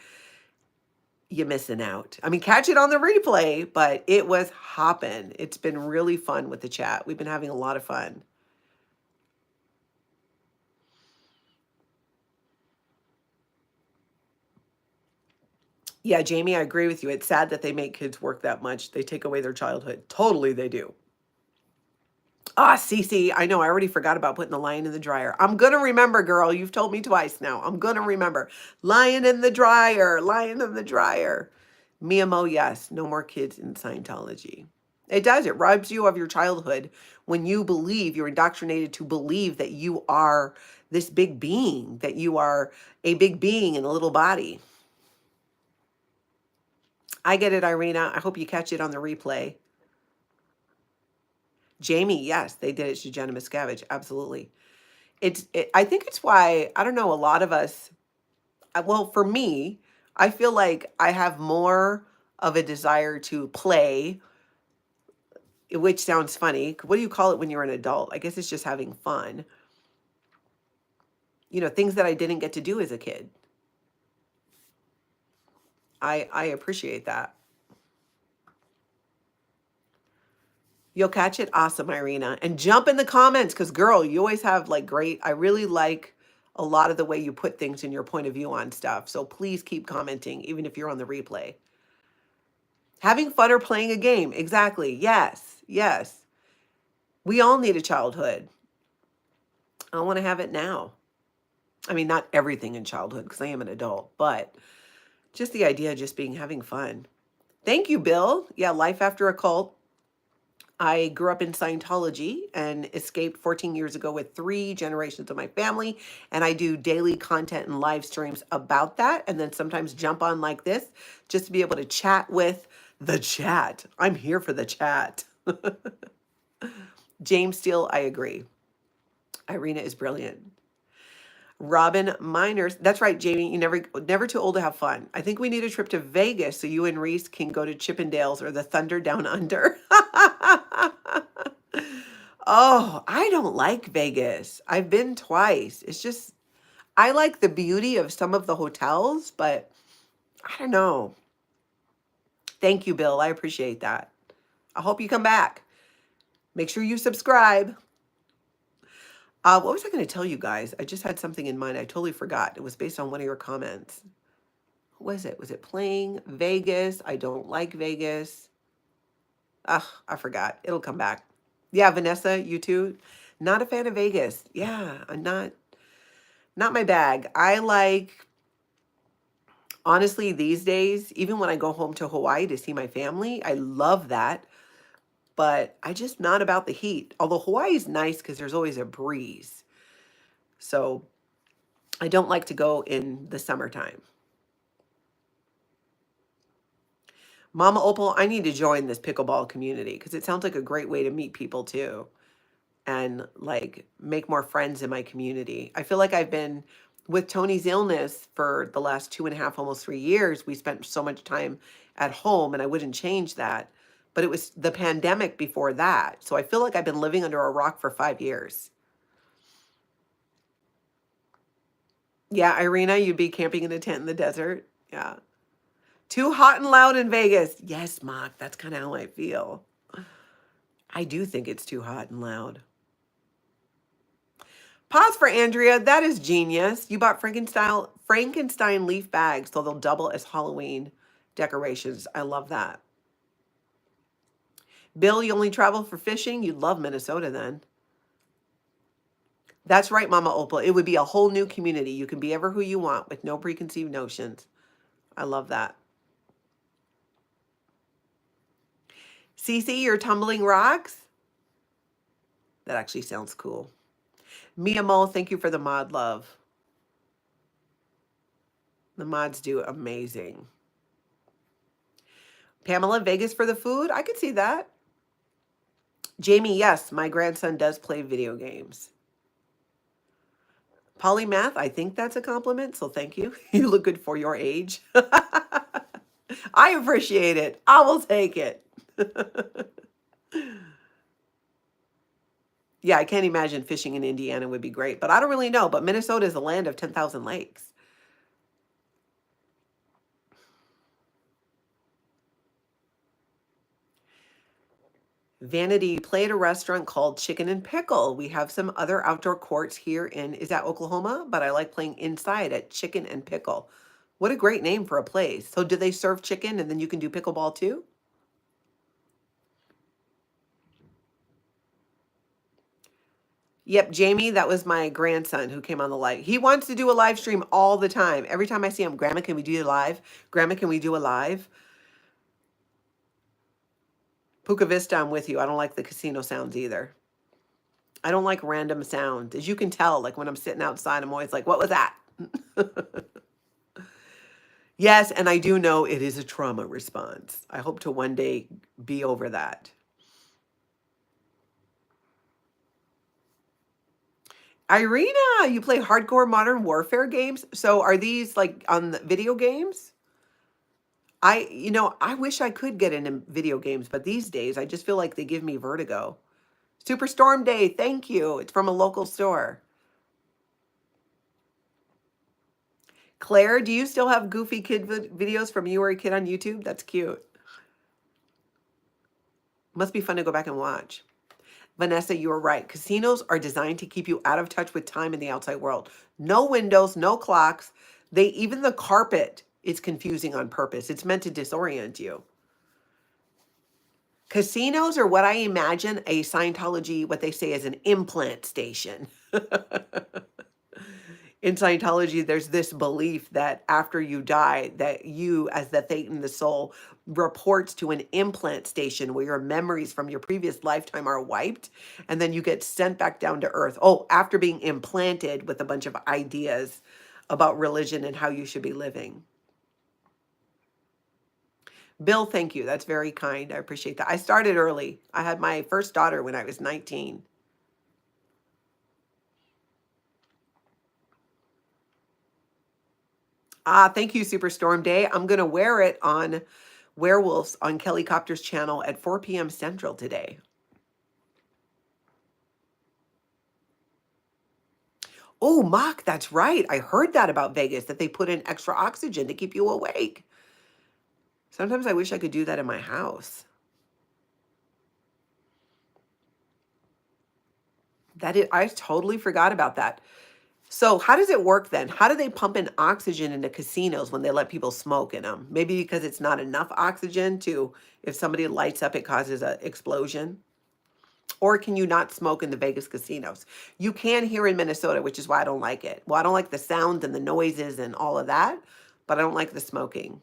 you're missing out. I mean, catch it on the replay, but it was hopping. It's been really fun with the chat. We've been having a lot of fun. Yeah, Jamie, I agree with you. It's sad that they make kids work that much. They take away their childhood. Totally, they do. Cece, I know I already forgot about putting the lion in the dryer. I'm going to remember, girl. You've told me twice now. I'm going to remember. Lion in the dryer, lion in the dryer. Mia Mo, yes, no more kids in Scientology. It does. It robs you of your childhood when you believe, you're indoctrinated to believe that you are this big being, that you are a big being in a little body. I get it, Irina. I hope you catch it on the replay. Jamie, yes, they did it to Jenna Miscavige. Absolutely. I think it's why, I don't know, a lot of us, well, for me, I feel like I have more of a desire to play, which sounds funny. What do you call it when you're an adult? I guess it's just having fun. Things that I didn't get to do as a kid. I appreciate that. You'll catch it. Awesome, Irina. And jump in the comments because, girl, you always have like great, I really like a lot of the way you put things in your point of view on stuff. So please keep commenting, even if you're on the replay. Having fun or playing a game. Exactly. Yes. Yes. We all need a childhood. I want to have it now. I mean, not everything in childhood because I am an adult, but just the idea of just having fun. Thank you, Bill. Yeah, life after a cult. I grew up in Scientology and escaped 14 years ago with 3 generations of my family. And I do daily content and live streams about that. And then sometimes jump on like this just to be able to chat with the chat. I'm here for the chat. James Steele, I agree. Irina is brilliant. Robin Miners. That's right, Jamie. You never too old to have fun. I think we need a trip to Vegas so you and Reese can go to Chippendales or the Thunder Down Under. Oh, I don't like Vegas. I've been twice. It's just, I like the beauty of some of the hotels, but I don't know. Thank you, Bill. I appreciate that. I hope you come back. Make sure you subscribe. What was I going to tell you guys? I just had something in mind. I totally forgot. It was based on one of your comments. What was it? Was it playing Vegas? I don't like Vegas. Ugh, I forgot. It'll come back. Yeah, Vanessa, you too. Not a fan of Vegas. Yeah, I'm not my bag. I like, honestly, these days, even when I go home to Hawaii to see my family, I love that. But I just not about the heat. Although Hawaii's nice because there's always a breeze. So I don't like to go in the summertime. Mama Opal, I need to join this pickleball community because it sounds like a great way to meet people too and like make more friends in my community. I feel like I've been with Tony's illness for the last 2.5, almost 3 years. We spent so much time at home and I wouldn't change that. But it was the pandemic before that. So I feel like I've been living under a rock for 5 years. Yeah, Irina, you'd be camping in a tent in the desert. Yeah. Too hot and loud in Vegas. Yes, Mock, that's kind of how I feel. I do think it's too hot and loud. Pause for Andrea. That is genius. You bought Frankenstein leaf bags, so they'll double as Halloween decorations. I love that. Bill, you only travel for fishing? You'd love Minnesota then. That's right, Mama Opal. It would be a whole new community. You can be ever who you want with no preconceived notions. I love that. Cece, you're tumbling rocks? That actually sounds cool. Mia Mo, thank you for the mod love. The mods do amazing. Pamela, Vegas for the food? I could see that. Jamie, yes, my grandson does play video games. Polymath, I think that's a compliment, so thank you. You look good for your age. I appreciate it. I will take it. Yeah, I can't imagine fishing in Indiana would be great, but I don't really know. But Minnesota is a land of 10,000 lakes. Vanity, play at a restaurant called Chicken and Pickle. We have some other outdoor courts here is that Oklahoma? But I like playing inside at Chicken and Pickle. What a great name for a place. So do they serve chicken and then you can do pickleball too? Yep, Jamie, that was my grandson who came on the live. He wants to do a live stream all the time. Every time I see him, Grandma, can we do a live? Grandma, can we do a live? Puka Vista, I'm with you. I don't like the casino sounds either. I don't like random sounds. As you can tell, like when I'm sitting outside, I'm always like, what was that? Yes, and I do know it is a trauma response. I hope to one day be over that. Irina, you play hardcore modern warfare games? So are these like on the video games? I wish I could get into video games, but these days I just feel like they give me vertigo. Superstorm Day, thank you. It's from a local store. Claire, do you still have goofy kid videos from you were a kid on YouTube? That's cute. Must be fun to go back and watch. Vanessa, you were right. Casinos are designed to keep you out of touch with time in the outside world. No windows, no clocks. Even the carpet is confusing on purpose. It's meant to disorient you. Casinos are what I imagine a Scientology, what they say is an implant station. In Scientology, there's this belief that after you die, that you, as the Thetan, the soul, reports to an implant station where your memories from your previous lifetime are wiped, and then you get sent back down to earth. Oh, after being implanted with a bunch of ideas about religion and how you should be living. Bill, thank you. That's very kind. I appreciate that. I started early. I had my first daughter when I was 19. Ah, thank you, Superstorm Day. I'm going to wear it on Werewolves on Kelly Copter's channel at 4 p.m. Central today. Oh, Mock, that's right. I heard that about Vegas, that they put in extra oxygen to keep you awake. Sometimes I wish I could do that in my house. I totally forgot about that. So how does it work then? How do they pump in oxygen into casinos when they let people smoke in them? Maybe because it's not enough oxygen to, if somebody lights up, it causes an explosion. Or can you not smoke in the Vegas casinos? You can here in Minnesota, which is why I don't like it. Well, I don't like the sound and the noises and all of that, but I don't like the smoking.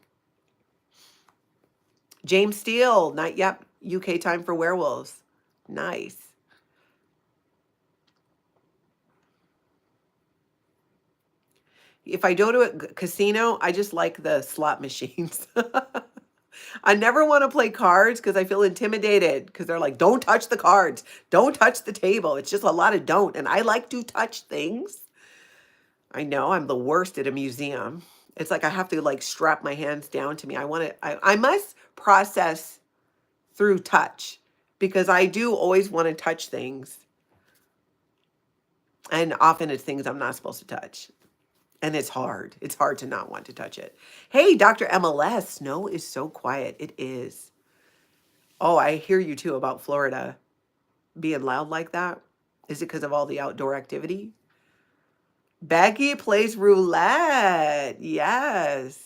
James Steele, not yep, UK time for werewolves. Nice. If I go to a casino, I just like the slot machines. I never want to play cards because I feel intimidated because they're like, don't touch the cards, don't touch the table. It's just a lot of don't. And I like to touch things. I know I'm the worst at a museum. It's like I have to like strap my hands down to me. I must process through touch because I do always want to touch things. And often it's things I'm not supposed to touch. And it's hard. It's hard to not want to touch it. Hey, Dr. MLS, snow is so quiet. It is. Oh, I hear you too about Florida being loud like that. Is it because of all the outdoor activity? Becky plays roulette. Yes.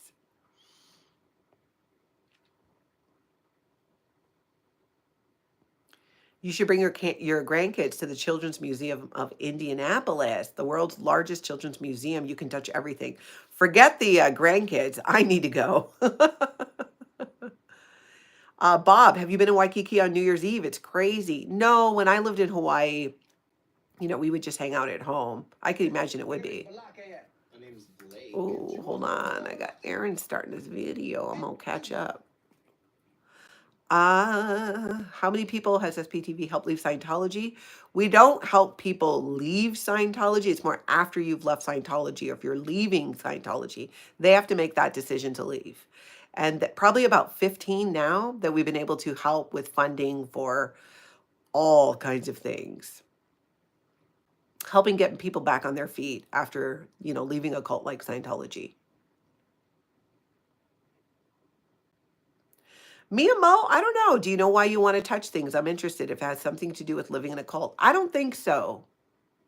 You should bring your grandkids to the Children's Museum of Indianapolis, the world's largest children's museum. You can touch everything. Forget the grandkids. I need to go. Bob, have you been in Waikiki on New Year's Eve? It's crazy. No, when I lived in Hawaii, we would just hang out at home. I could imagine it would be. Oh, hold on. I got Aaron starting this video. I'm going to catch up. How many people has SPTV helped leave Scientology? We don't help people leave Scientology. It's more after you've left Scientology, or if you're leaving Scientology, they have to make that decision to leave. And probably about 15 now that we've been able to help with funding for all kinds of things. Helping get people back on their feet after, leaving a cult like Scientology. Mia Mo, I don't know. Do you know why you want to touch things? I'm interested if it has something to do with living in a cult. I don't think so.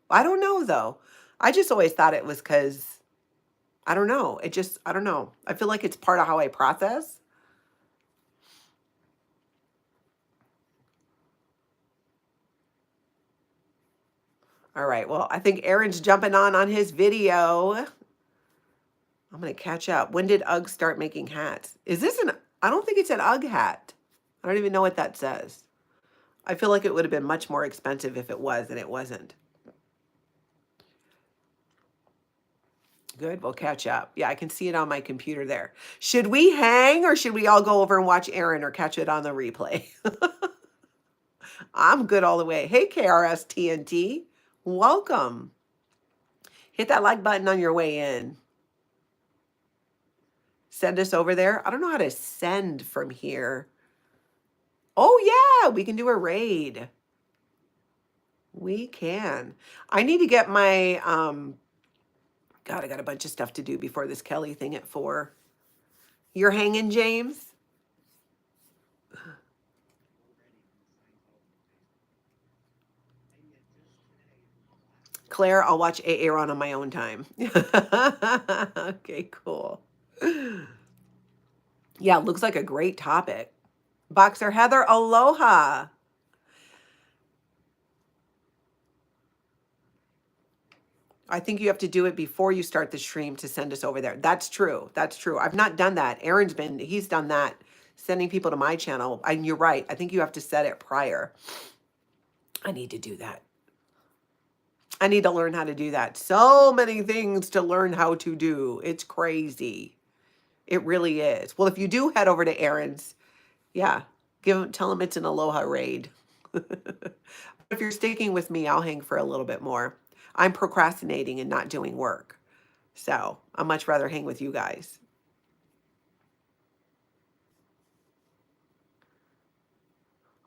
I don't know, though. I just always thought it was because, I don't know. I don't know. I feel like it's part of how I process. All right. Well, I think Aaron's jumping on his video. I'm going to catch up. When did UGG start making hats? I don't think it's an UGG hat. I don't even know what that says. I feel like it would have been much more expensive if it was, and it wasn't. Good, we'll catch up. Yeah, I can see it on my computer there. Should we hang or should we all go over and watch Aaron or catch it on the replay? I'm good all the way. Hey, KRS TNT, welcome. Hit that like button on your way in. Send us over there. I don't know how to send from here. Oh, yeah, we can do a raid. We can. I need to get my, God, I got a bunch of stuff to do before this Kelly thing at 4. You're hanging, James? Claire, I'll watch Aaron on my own time. Okay, cool. Yeah, looks like a great topic. Boxer Heather, aloha. I think you have to do it before you start the stream to send us over there. That's true. That's true. I've not done that. He's done that, sending people to my channel. And you're right. I think you have to set it prior. I need to do that. I need to learn how to do that. So many things to learn how to do. It's crazy. It really is. Well, if you do head over to Aaron's, yeah, tell him it's an aloha raid. If you're sticking with me, I'll hang for a little bit more. I'm procrastinating and not doing work. So I'd much rather hang with you guys.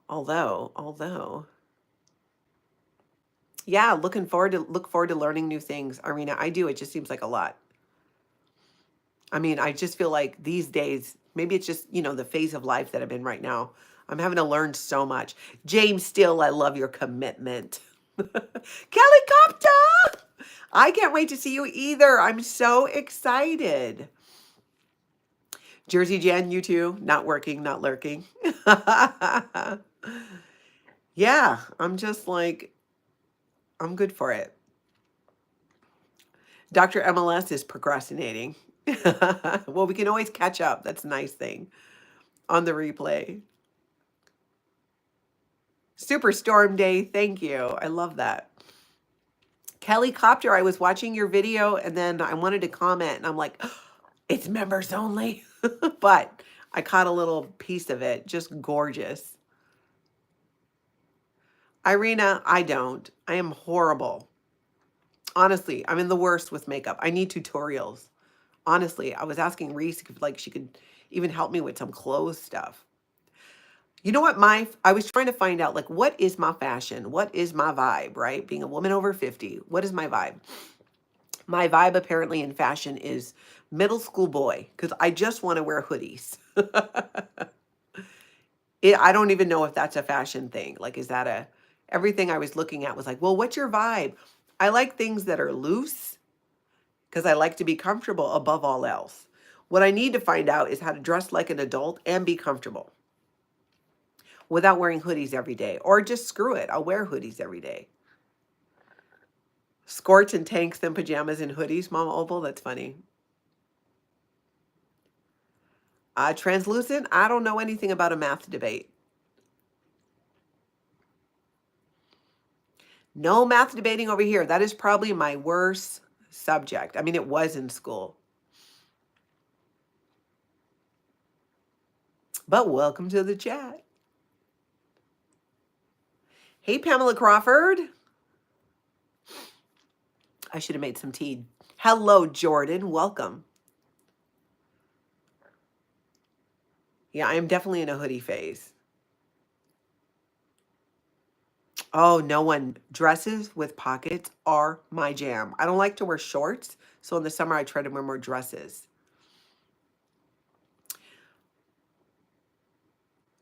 Although, yeah, look forward to learning new things. Irina, I do. It just seems like a lot. I mean, I just feel like these days, maybe it's just, the phase of life that I'm in right now. I'm having to learn so much. James Steele, I love your commitment. Kelly Copta! I can't wait to see you either. I'm so excited. Jersey Jan, you too. Not working, not lurking. Yeah, I'm just like, I'm good for it. Dr. MLS is procrastinating. Well, we can always catch up. That's a nice thing on the replay. Superstorm Day. Thank you. I love that. Kelly Copter, I was watching your video and then I wanted to comment and I'm like, oh, it's members only. But I caught a little piece of it. Just gorgeous. Irina, I don't. I am horrible. Honestly, I'm in the worst with makeup. I need tutorials. Honestly, I was asking Reese if like she could even help me with some clothes stuff. You know what, I was trying to find out like what is my fashion? What is my vibe, right? Being a woman over 50, what is my vibe? My vibe apparently in fashion is middle school boy because I just want to wear hoodies. I don't even know if that's a fashion thing. Like, is that everything I was looking at was like, well, what's your vibe? I like things that are loose because I like to be comfortable above all else. What I need to find out is how to dress like an adult and be comfortable without wearing hoodies every day, or just screw it. I'll wear hoodies every day. Skirts and tanks, then pajamas and hoodies, Mama Opal. That's funny. Translucent, I don't know anything about a math debate. No math debating over here. That is probably my worst subject. I mean, it was in school. But welcome to the chat. Hey, Pamela Crawford. I should have made some tea. Hello, Jordan. Welcome. Yeah, I am definitely in a hoodie phase. Oh, no one. Dresses with pockets are my jam. I don't like to wear shorts. So in the summer, I try to wear more dresses.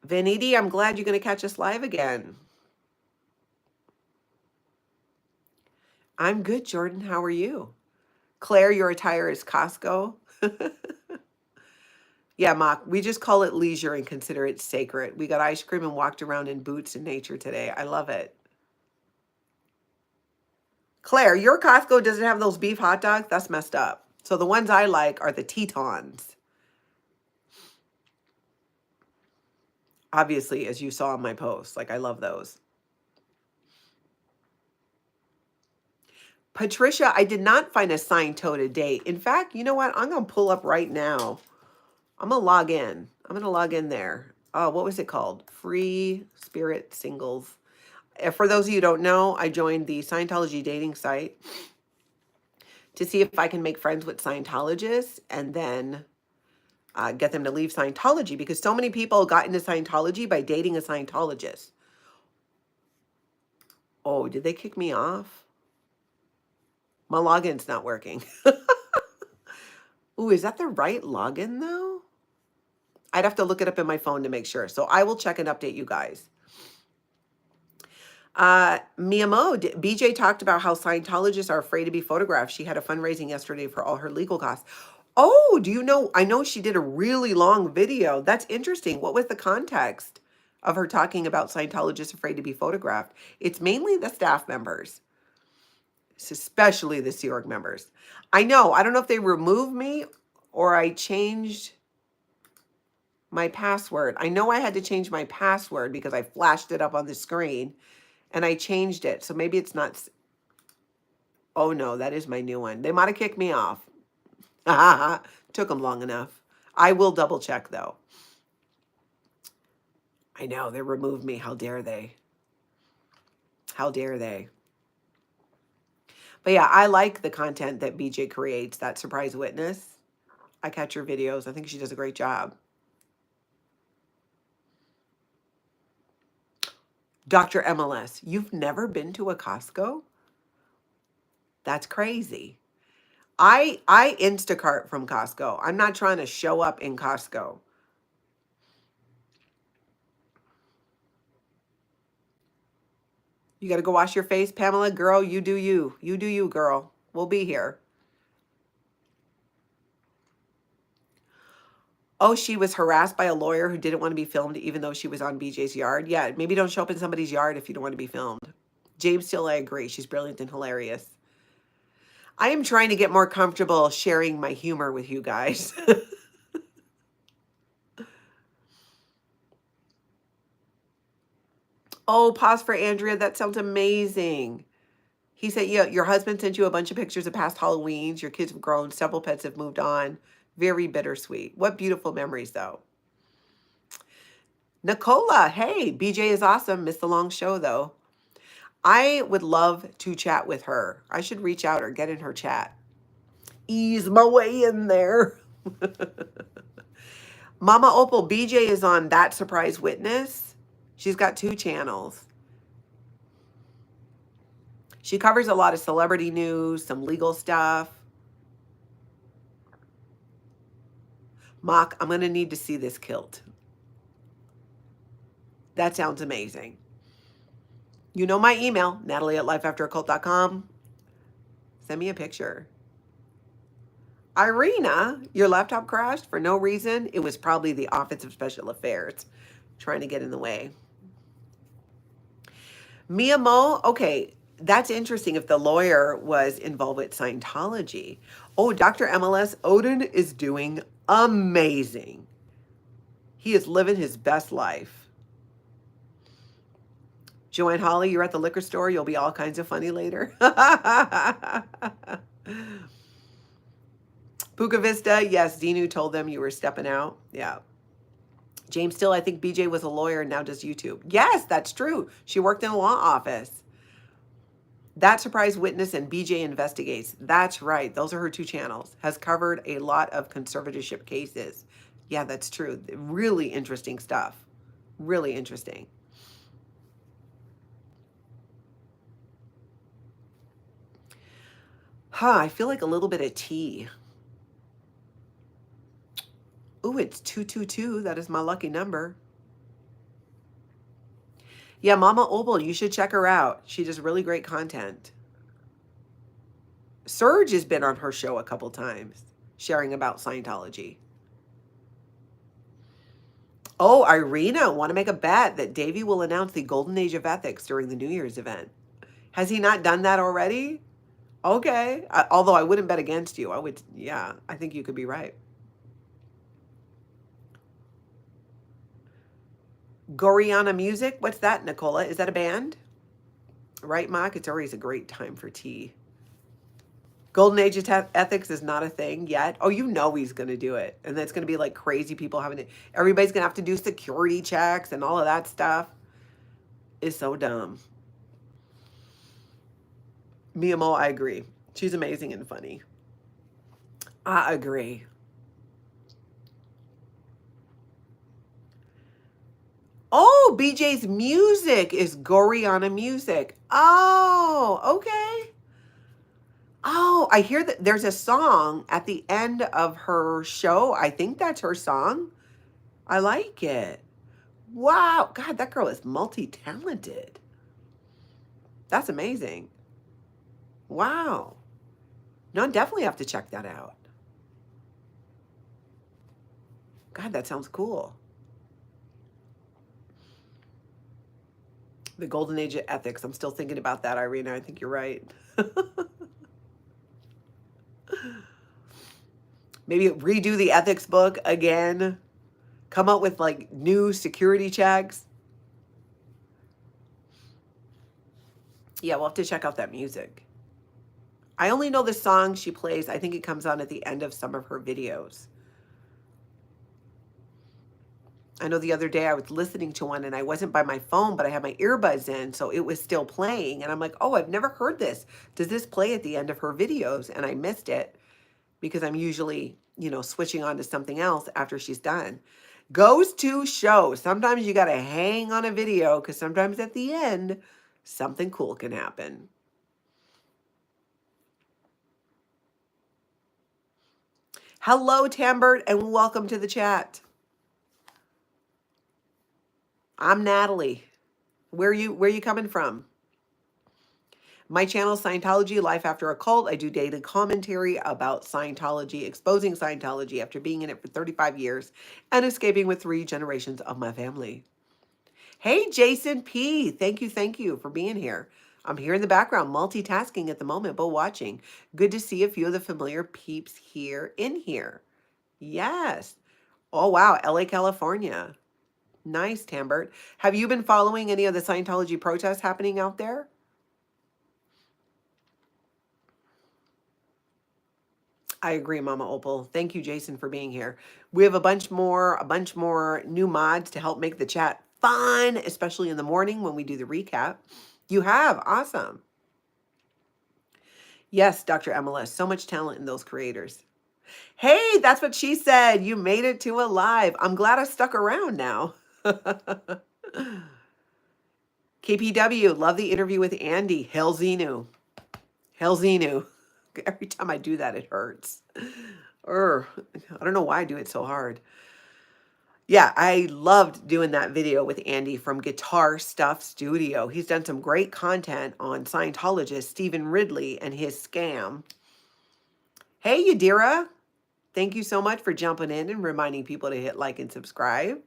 Vanity, I'm glad you're going to catch us live again. I'm good, Jordan. How are you? Claire, your attire is Costco. Yeah, Mock, we just call it leisure and consider it sacred. We got ice cream and walked around in boots in nature today. I love it. Claire, your Costco doesn't have those beef hot dogs? That's messed up. So the ones I like are the Tetons. Obviously, as you saw in my post, like I love those. Patricia, I did not find a signed toe today. In fact, you know what? I'm going to pull up right now. I'm going to log in. I'm going to log in there. What was it called? Free Spirit Singles. For those of you who don't know, I joined the Scientology dating site to see if I can make friends with Scientologists and then get them to leave Scientology because so many people got into Scientology by dating a Scientologist. Oh, did they kick me off? My login's not working. Ooh, is that the right login though? I'd have to look it up in my phone to make sure. So I will check and update you guys. Mia Mo, BJ talked about how Scientologists are afraid to be photographed. She had a fundraising yesterday for all her legal costs. Oh, do you know? I know she did a really long video. That's interesting. What was the context of her talking about Scientologists afraid to be photographed? It's mainly the staff members, especially the Sea Org members. I know. I don't know if they removed me or I changed my password. I know I had to change my password because I flashed it up on the screen and I changed it. So maybe it's not. Oh no, that is my new one. They might have kicked me off. Took them long enough. I will double check though. I know they removed me. How dare they? How dare they? But yeah, I like the content that BJ creates, that surprise witness. I catch her videos. I think she does a great job. Dr. MLS, you've never been to a Costco? That's crazy. I Instacart from Costco. I'm not trying to show up in Costco. You got to go wash your face, Pamela. Girl, you do you. You do you, girl. We'll be here. Oh, she was harassed by a lawyer who didn't want to be filmed even though she was on BJ's yard. Yeah, maybe don't show up in somebody's yard if you don't want to be filmed. James Steele, I agree. She's brilliant and hilarious. I am trying to get more comfortable sharing my humor with you guys. Oh, pause for Andrea. That sounds amazing. He said, yeah, your husband sent you a bunch of pictures of past Halloweens. Your kids have grown. Several pets have moved on. Very bittersweet. What beautiful memories, though. Nicola, hey, BJ is awesome. Missed the long show, though. I would love to chat with her. I should reach out or get in her chat. Ease my way in there. Mama Opal, BJ is on That Surprise Witness. She's got 2 channels. She covers a lot of celebrity news, some legal stuff. Mock, I'm going to need to see this kilt. That sounds amazing. You know my email, natalie@lifeafteroccult.com. Send me a picture. Irina, your laptop crashed for no reason. It was probably the Office of Special Affairs trying to get in the way. Mia Mo, okay, that's interesting if the lawyer was involved with Scientology. Oh, Dr. MLS, Odin is doing amazing. He is living his best life. Joanne Holly, you're at the liquor store. You'll be all kinds of funny later. Puka Vista, yes, Dinu told them you were stepping out. Yeah. James Still, I think BJ was a lawyer and now does YouTube. Yes, that's true. She worked in a law office. That Surprise Witness and BJ Investigates. That's right. Those are her 2 channels. Has covered a lot of conservatorship cases. Yeah, that's true. Really interesting stuff. Really interesting. I feel like a little bit of tea. Ooh, it's 222. That is my lucky number. Yeah, Mama Opal, you should check her out. She does really great content. Serge has been on her show a couple times, sharing about Scientology. Oh, Irina, want to make a bet that Davey will announce the Golden Age of Ethics during the New Year's event. Has he not done that already? Okay. Although I wouldn't bet against you. I think you could be right. Goriana Music, what's that, Nicola? Is that a band? Right, Mark? It's always a great time for tea. Golden Age of Ethics is not a thing yet. Oh, you know he's going to do it. And that's going to be like crazy people having to, everybody's going to have to do security checks and all of that stuff. It's so dumb. Mia Mo, I agree. She's amazing and funny. I agree. Oh, BJ's music is Goriana Music. Oh, okay. Oh, I hear that there's a song at the end of her show. I think that's her song. I like it. Wow. God, that girl is multi-talented. That's amazing. Wow. No, I definitely have to check that out. God, that sounds cool. The Golden Age of Ethics. I'm still thinking about that, Irina. I think you're right. Maybe redo the ethics book again. Come up with like new security checks. Yeah, we'll have to check out that music. I only know the song she plays. I think it comes on at the end of some of her videos. I know the other day I was listening to one and I wasn't by my phone, but I had my earbuds in, so it was still playing. And I'm like, oh, I've never heard this. Does this play at the end of her videos? And I missed it because I'm usually, switching on to something else after she's done. Goes to show. Sometimes you got to hang on a video because sometimes at the end, something cool can happen. Hello, Tambert, and welcome to the chat. I'm Natalie. Where you coming from? My channel, Scientology, Life After a Cult. I do daily commentary about Scientology, exposing Scientology after being in it for 35 years and escaping with 3 generations of my family. Hey, Jason P. Thank you for being here. I'm here in the background, multitasking at the moment, but watching. Good to see a few of the familiar peeps here in here. Yes. Oh, wow. LA, California. Nice, Tambert. Have you been following any of the Scientology protests happening out there? I agree, Mama Opal. Thank you, Jason, for being here. We have a bunch more new mods to help make the chat fun, especially in the morning when we do the recap. You have. Awesome. Yes, Dr. MLS. So much talent in those creators. Hey, that's what she said. You made it to a live. I'm glad I stuck around now. KPW, love the interview with Andy. Hell Xenu. Hell Xenu. Every time I do that, it hurts. I don't know why I do it so hard. Yeah, I loved doing that video with Andy from Guitar Stuff Studio. He's done some great content on Scientologist Stephen Ridley and his scam. Hey, Yadira. Thank you so much for jumping in and reminding people to hit like and subscribe.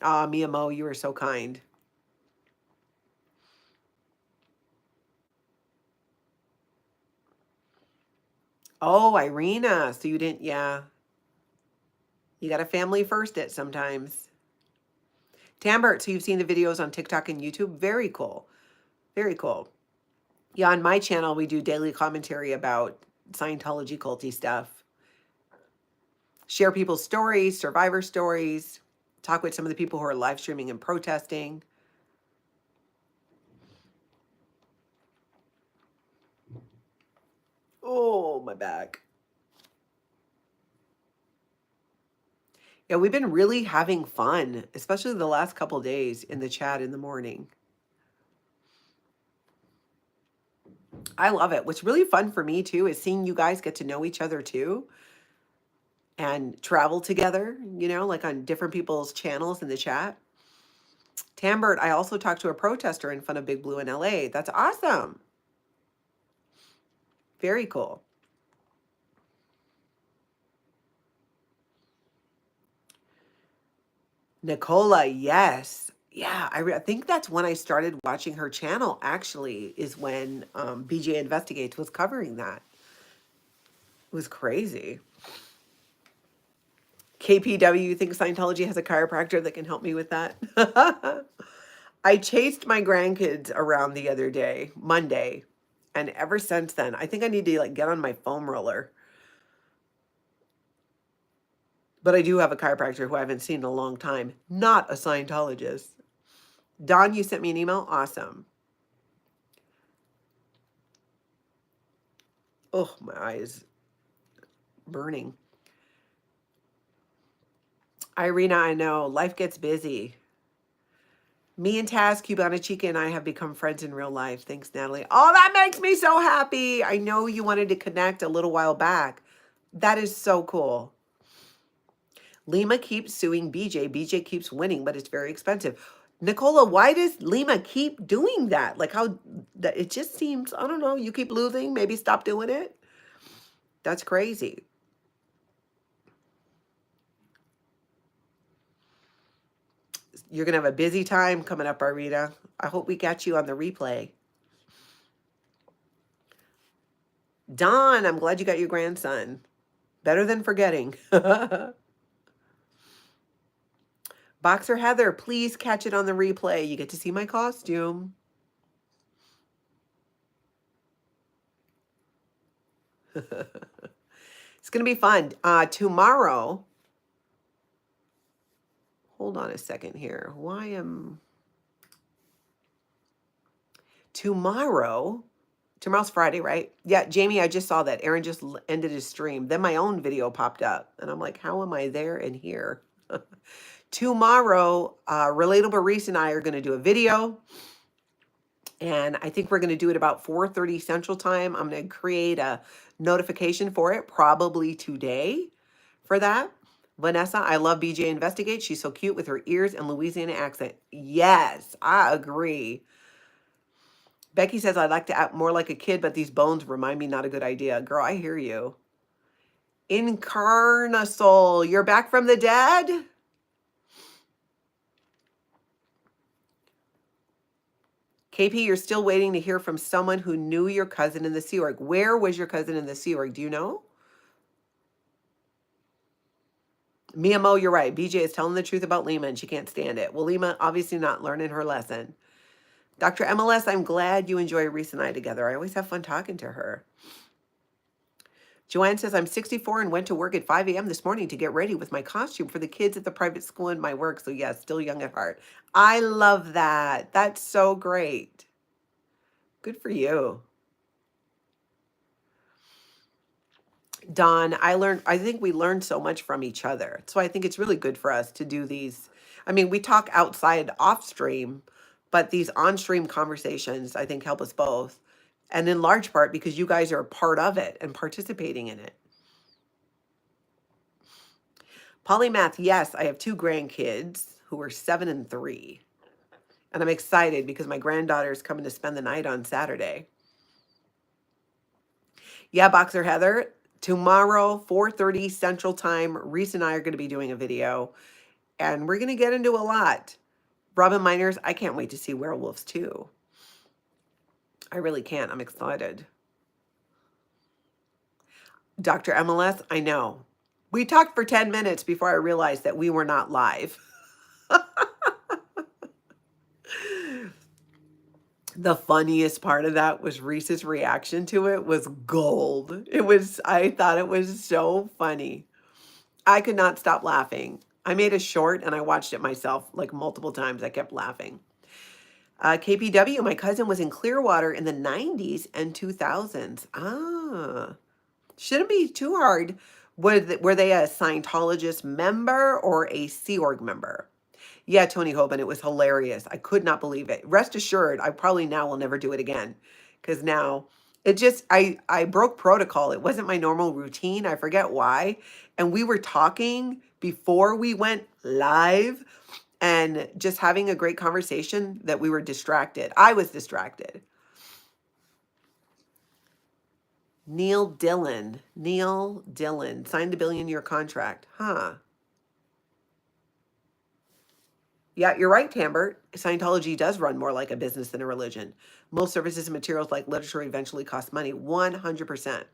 Mia Mo, you are so kind. Oh, Irina. So you didn't, yeah. You got a family first it sometimes. Tambert, so you've seen the videos on TikTok and YouTube? Very cool. Very cool. Yeah, on my channel, we do daily commentary about Scientology culty stuff. Share people's stories, survivor stories, talk with some of the people who are live streaming and protesting. Oh, my back. Yeah, we've been really having fun, especially the last couple of days in the chat in the morning. I love it. What's really fun for me too is seeing you guys get to know each other too and travel together, like on different people's channels in the chat. Tambert, I also talked to a protester in front of Big Blue in LA. That's awesome. Very cool. Nicola, yes. Yeah, I think that's when I started watching her channel, actually, is when BJ Investigates was covering that. It was crazy. KPW, you think Scientology has a chiropractor that can help me with that? I chased my grandkids around the other day, Monday, and ever since then, I think I need to get on my foam roller. But I do have a chiropractor who I haven't seen in a long time, not a Scientologist. Don, you sent me an email? Awesome. Oh, my eyes burning. Irina, I know. Life gets busy. Me and Taz, Cubana Chica, and I have become friends in real life. Thanks, Natalie. Oh, that makes me so happy. I know you wanted to connect a little while back. That is so cool. Lima keeps suing BJ. BJ keeps winning, but it's very expensive. Nicola, why does Lima keep doing that? It just seems, I don't know, you keep losing, maybe stop doing it. That's crazy. You're going to have a busy time coming up, Arita. I hope we got you on the replay. Don, I'm glad you got your grandson. Better than forgetting. Boxer Heather, please catch it on the replay. You get to see my costume. It's going to be fun. Tomorrow, hold on a second here. Tomorrow's Friday, right? Yeah, Jamie, I just saw that. Aaron just ended his stream. Then my own video popped up. And I'm like, how am I there and here? Tomorrow, Relatable Reese and I are going to do a video. And I think we're going to do it about 4:30 Central Time. I'm going to create a notification for it, probably today for that. Vanessa, I love BJ Investigate. She's so cute with her ears and Louisiana accent. Yes, I agree. Becky says, I'd like to act more like a kid, but these bones remind me not a good idea. Girl, I hear you. Incarnasol, you're back from the dead? KP, you're still waiting to hear from someone who knew your cousin in the Sea Org. Where was your cousin in the Sea Org? Do you know? Mia Mo, you're right. BJ is telling the truth about Lima and she can't stand it. Well, Lima obviously not learning her lesson. Dr. MLS, I'm glad you enjoy Reese and I together. I always have fun talking to her. Joanne says, I'm 64 and went to work at 5 a.m. this morning to get ready with my costume for the kids at the private school and my work. So yes, still young at heart. I love that. That's so great. Good for you. Don, I think we learned so much from each other. So I think it's really good for us to do these. I mean, we talk outside off stream, but these on stream conversations, I think, help us both. And in large part because you guys are a part of it and participating in it. Polymath, yes, I have 2 grandkids who are 7 and 3. And I'm excited because my granddaughter is coming to spend the night on Saturday. Yeah, Boxer Heather, tomorrow, 4:30 Central Time, Reese and I are going to be doing a video. And we're going to get into a lot. Robin Miners, I can't wait to see Werewolves too. I really can't. I'm excited. Dr. MLS, I know. We talked for 10 minutes before I realized that we were not live. The funniest part of that was Reese's reaction to it was gold. I thought it was so funny. I could not stop laughing. I made a short and I watched it myself like multiple times. I kept laughing. KPW, my cousin was in Clearwater in the 90s and 2000s. Shouldn't be too hard. Were they a Scientologist member or a Sea Org member? Yeah, Tony Hoban, it was hilarious. I could not believe it. Rest assured, I probably now will never do it again. Because now, I broke protocol. It wasn't my normal routine. I forget why. And we were talking before we went live and just having a great conversation that we were distracted. I was distracted. Neil Dillon, signed a billion-year contract. Huh. Yeah, you're right, Tambert. Scientology does run more like a business than a religion. Most services and materials like literature eventually cost money, 100%.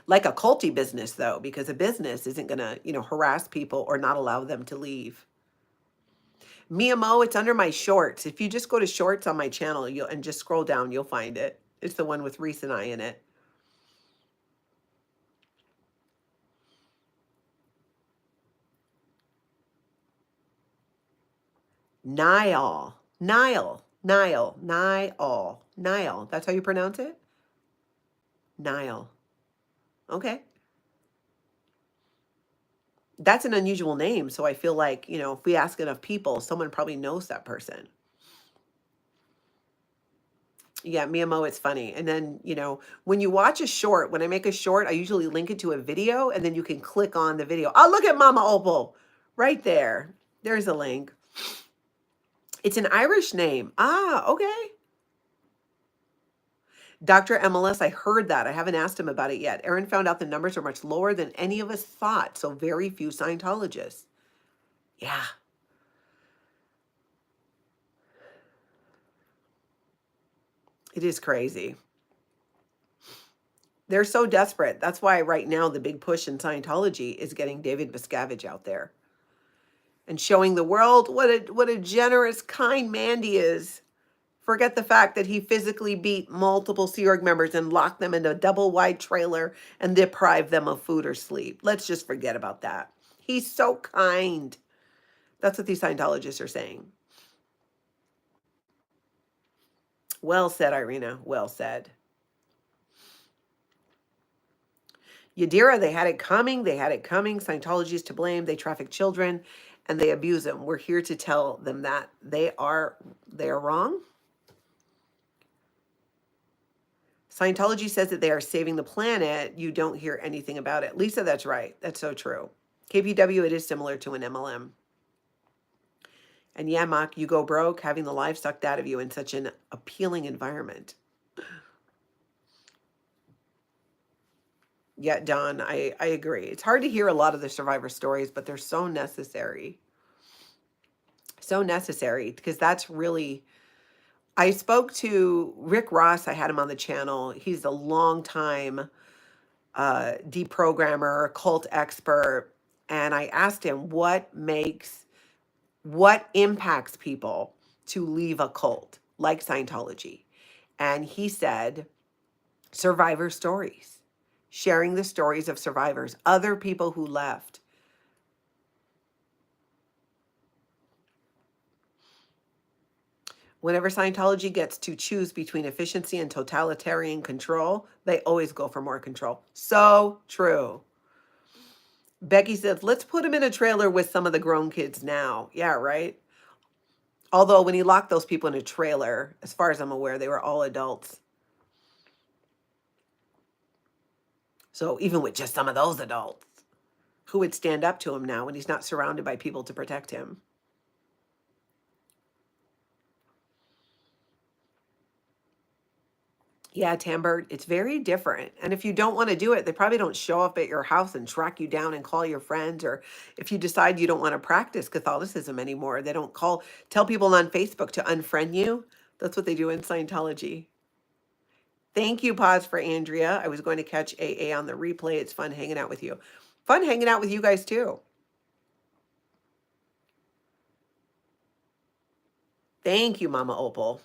Like a culty business, though, because a business isn't going to, harass people or not allow them to leave. Mia Mo, it's under my shorts. If you just go to shorts on my channel and just scroll down, you'll find it. It's the one with Reese and I in it. Niall. That's how you pronounce it? Niall. Okay. That's an unusual name. So I feel like, if we ask enough people, someone probably knows that person. Yeah, Mia Mo, it's funny. And then, when you watch a short, when I make a short, I usually link it to a video and then you can click on the video. Oh, look at Mama Opal right there. There's a link. It's an Irish name. Okay. Dr. MLS, I heard that. I haven't asked him about it yet. Aaron found out the numbers are much lower than any of us thought. So very few Scientologists. Yeah. It is crazy. They're so desperate. That's why right now the big push in Scientology is getting David Miscavige out there and showing the world what a generous, kind man he is Forget the fact that he physically beat multiple Sea Org members and locked them in a double wide trailer and deprived them of food or sleep. Let's just forget about that. He's so kind. That's what these Scientologists are saying. Well said, Irina. Well said. Yadira, they had it coming. They had it coming. Scientology is to blame. They traffic children and they abuse them. We're here to tell them that they are wrong. Scientology says that they are saving the planet. You don't hear anything about it. Lisa, that's right. That's so true. KPW, it is similar to an MLM. And yeah, Mark, you go broke having the life sucked out of you in such an appealing environment. Yeah, Don, I agree. It's hard to hear a lot of the survivor stories, but they're so necessary. So necessary because that's really... I spoke to Rick Ross. I had him on the channel. He's a long-time deprogrammer, cult expert. And I asked him what impacts people to leave a cult like Scientology. And he said, survivor stories, sharing the stories of survivors, other people who left. Whenever Scientology gets to choose between efficiency and totalitarian control, they always go for more control. So true. Becky says, let's put him in a trailer with some of the grown kids now. Yeah, right? Although when he locked those people in a trailer, as far as I'm aware, they were all adults. So even with just some of those adults, who would stand up to him now when he's not surrounded by people to protect him? Yeah, Tambert, it's very different. And if you don't want to do it, they probably don't show up at your house and track you down and call your friends. Or if you decide you don't want to practice Catholicism anymore, they don't tell people on Facebook to unfriend you. That's what they do in Scientology. Thank you, Pause for Andrea. I was going to catch AA on the replay. It's fun hanging out with you. Fun hanging out with you guys too. Thank you, Mama Opal,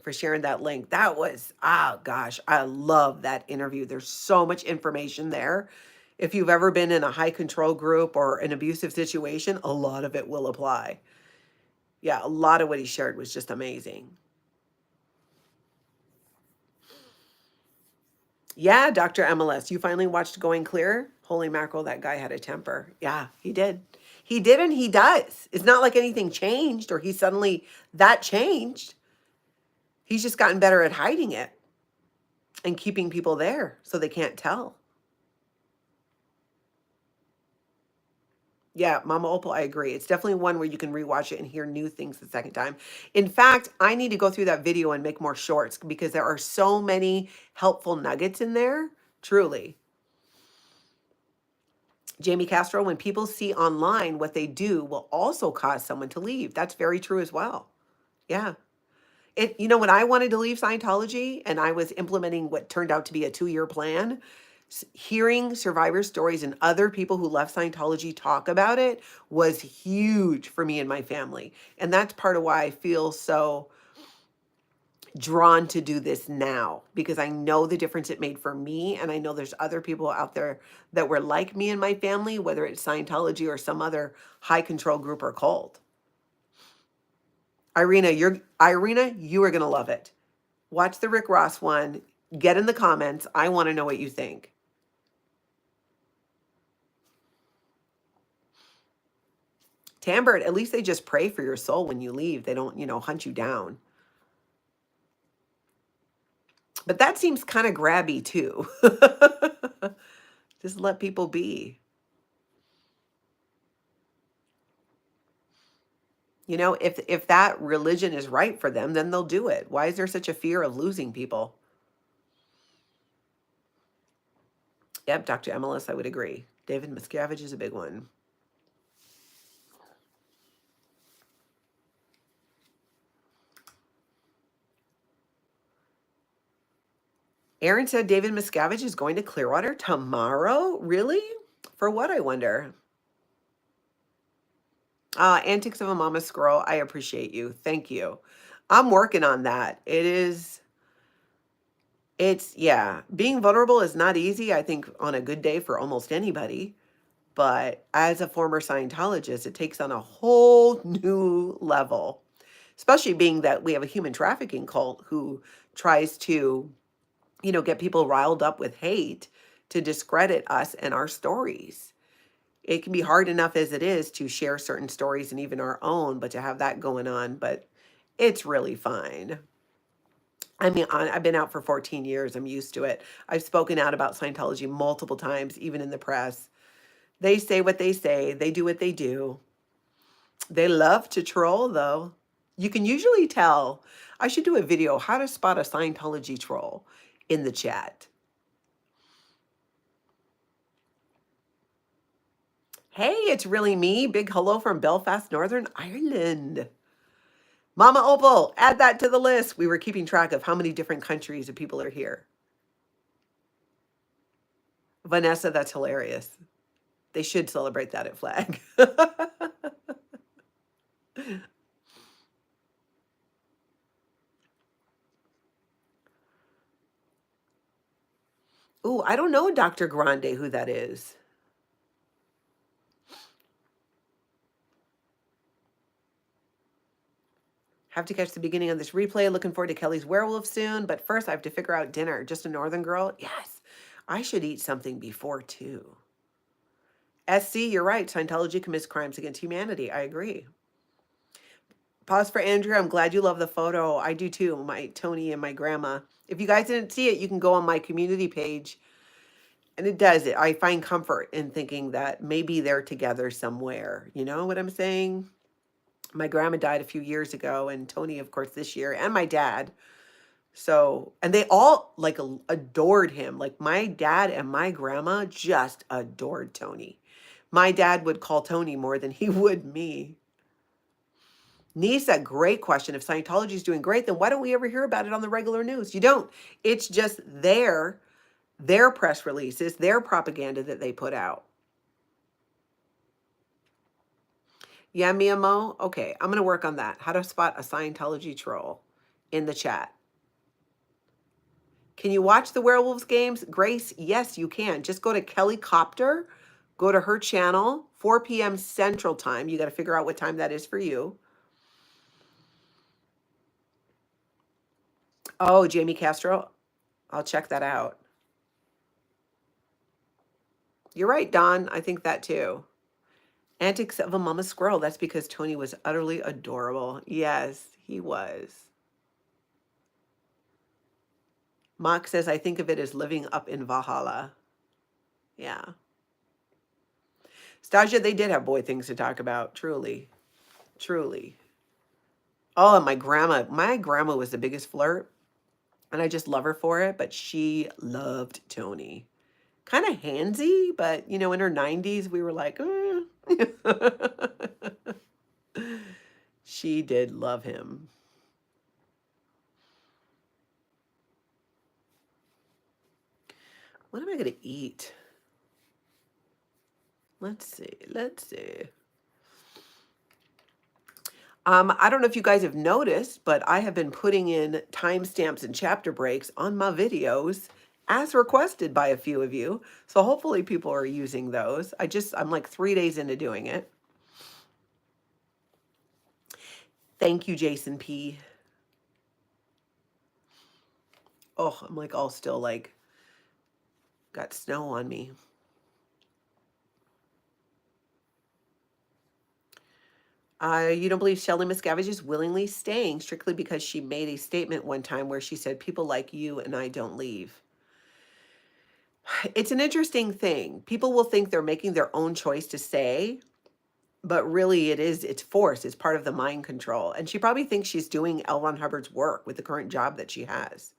for sharing that link. That was, gosh, I love that interview. There's so much information there. If you've ever been in a high control group or an abusive situation, a lot of it will apply. Yeah, a lot of what he shared was just amazing. Yeah, Dr. MLS, you finally watched Going Clear? Holy mackerel, that guy had a temper. Yeah, he did. He did and he does. It's not like anything changed or he suddenly that changed. He's just gotten better at hiding it and keeping people there so they can't tell. Yeah, Mama Opal, I agree. It's definitely one where you can rewatch it and hear new things the second time. In fact, I need to go through that video and make more shorts because there are so many helpful nuggets in there, truly. Jamie Castro, when people see online what they do will also cause someone to leave. That's very true as well. Yeah. When I wanted to leave Scientology and I was implementing what turned out to be a 2-year plan, hearing survivor stories and other people who left Scientology talk about it was huge for me and my family. And that's part of why I feel so drawn to do this now, because I know the difference it made for me. And I know there's other people out there that were like me and my family, whether it's Scientology or some other high control group or cult. Irina, you are going to love it. Watch the Rick Ross one. Get in the comments. I want to know what you think. Tambert, at least they just pray for your soul when you leave. They don't, hunt you down. But that seems kind of grabby too. Just let people be. If that religion is right for them, then they'll do it. Why is there such a fear of losing people? Yep, Dr. MLS, I would agree. David Miscavige is a big one. Aaron said David Miscavige is going to Clearwater tomorrow? Really? For what, I wonder? Antics of a Mama Squirrel, I appreciate you. Thank you. I'm working on that. Yeah, being vulnerable is not easy, I think, on a good day for almost anybody. But as a former Scientologist, it takes on a whole new level, especially being that we have a human trafficking cult who tries to, get people riled up with hate to discredit us and our stories. It can be hard enough as it is to share certain stories and even our own, but to have that going on, but it's really fine. I mean, I've been out for 14 years. I'm used to it. I've spoken out about Scientology multiple times, even in the press. They say what they say. They do what they do. They love to troll, though. You can usually tell. I should do a video, how to spot a Scientology troll, in the chat. Hey, it's really me. Big hello from Belfast, Northern Ireland. Mama Opal, add that to the list. We were keeping track of how many different countries of people are here. Vanessa, that's hilarious. They should celebrate that at Flag. Ooh, I don't know Dr. Grande, who that is. Have to catch the beginning of this replay. Looking forward to Kelly's werewolf soon. But first, I have to figure out dinner. Just a northern girl? Yes. I should eat something before, too. SC, you're right. Scientology commits crimes against humanity. I agree. Pause for Andrea. I'm glad you love the photo. I do, too. My Tony and my grandma. If you guys didn't see it, you can go on my community page. And it does it. I find comfort in thinking that maybe they're together somewhere. You know what I'm saying? My grandma died a few years ago, and Tony, of course, this year, and my dad. So, and they all like adored him. Like my dad and my grandma just adored Tony. My dad would call Tony more than he would me. Nisa, great question. If Scientology is doing great, then why don't we ever hear about it on the regular news? You don't. It's just their press releases, their propaganda that they put out. Yeah, Mia Mo? Okay, I'm going to work on that. How to spot a Scientology troll in the chat. Can you watch the Werewolves games? Grace, yes, you can. Just go to Kelly Copter, go to her channel, 4 p.m. Central Time. You got to figure out what time that is for you. Oh, Jamie Castro, I'll check that out. You're right, Don. I think that too. Antics of a Mama Squirrel. That's because Tony was utterly adorable. Yes, he was. Mock says, I think of it as living up in Valhalla. Yeah. Stasia, they did have boy things to talk about. Truly. Truly. Oh, and my grandma was the biggest flirt. And I just love her for it. But she loved Tony. Kind of handsy, but, in her 90s, we were like, She did love him. What am I going to eat? Let's see. I don't know if you guys have noticed, but I have been putting in timestamps and chapter breaks on my videos as requested by a few of you. So hopefully people are using those. I'm like 3 days into doing it. Thank you, Jason P. Oh, I'm like all still like got snow on me. You don't believe Shelley Miscavige is willingly staying strictly because she made a statement one time where she said, people like you and I don't leave. It's an interesting thing. People will think they're making their own choice to stay, but really it's force. It's part of the mind control. And she probably thinks she's doing L. Ron Hubbard's work with the current job that she has.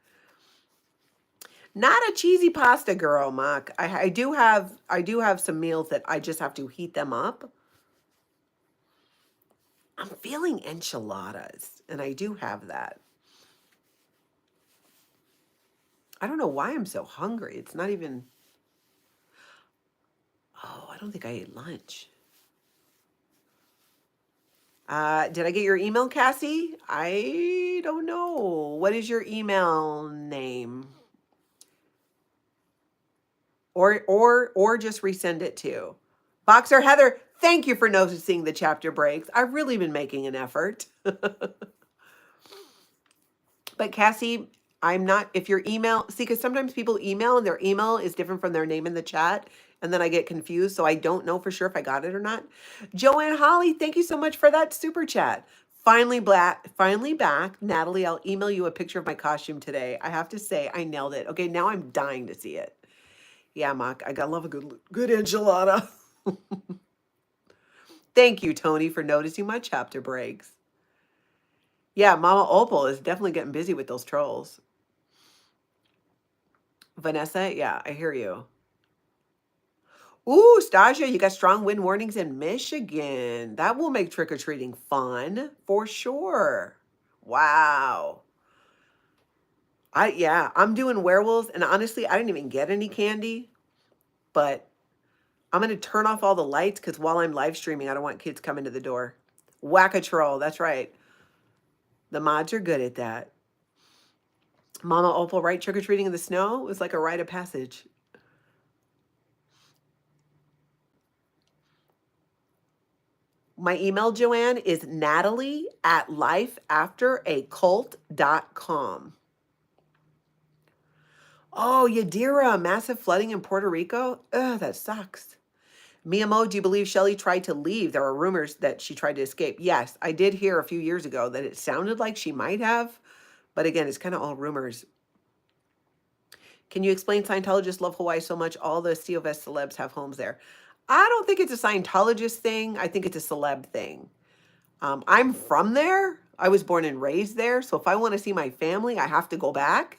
Not a cheesy pasta girl, Mock. I do have some meals that I just have to heat them up. I'm feeling enchiladas, and I do have that. I don't know why I'm so hungry. It's not even... Oh, I don't think I ate lunch. Did I get your email, Cassie? I don't know. What is your email name? Or just resend it to Boxer Heather. Thank you for noticing the chapter breaks. I've really been making an effort. But Cassie, I'm not, if your email, see, because sometimes people email and their email is different from their name in the chat. And then I get confused. So I don't know for sure if I got it or not. Joanne Holly, thank you so much for that super chat. Finally back. Natalie, I'll email you a picture of my costume today. I have to say, I nailed it. Okay, now I'm dying to see it. Yeah, Mock, I gotta love a good enchilada. Thank you, Tony, for noticing my chapter breaks. Yeah, Mama Opal is definitely getting busy with those trolls. Vanessa, yeah, I hear you. Ooh, Stasia, you got strong wind warnings in Michigan. That will make trick-or-treating fun for sure. Wow. Yeah, I'm doing werewolves, and honestly, I didn't even get any candy, but I'm gonna turn off all the lights because while I'm live streaming, I don't want kids coming to the door. Whack a troll, that's right. The mods are good at that. Mama Opal, right? Trick-or-treating in the snow was like a rite of passage. My email, Joanne, is natalie@lifeafteracult.com. Oh, Yadira, massive flooding in Puerto Rico? Ugh, that sucks. Mia Mo, do you believe Shelley tried to leave? There are rumors that she tried to escape. Yes, I did hear a few years ago that it sounded like she might have. But again, it's kind of all rumors. Can you explain Scientologists love Hawaii so much? All the COS celebs have homes there. I don't think it's a Scientologist thing. I think it's a celeb thing. I'm from there. I was born and raised there. So if I want to see my family, I have to go back.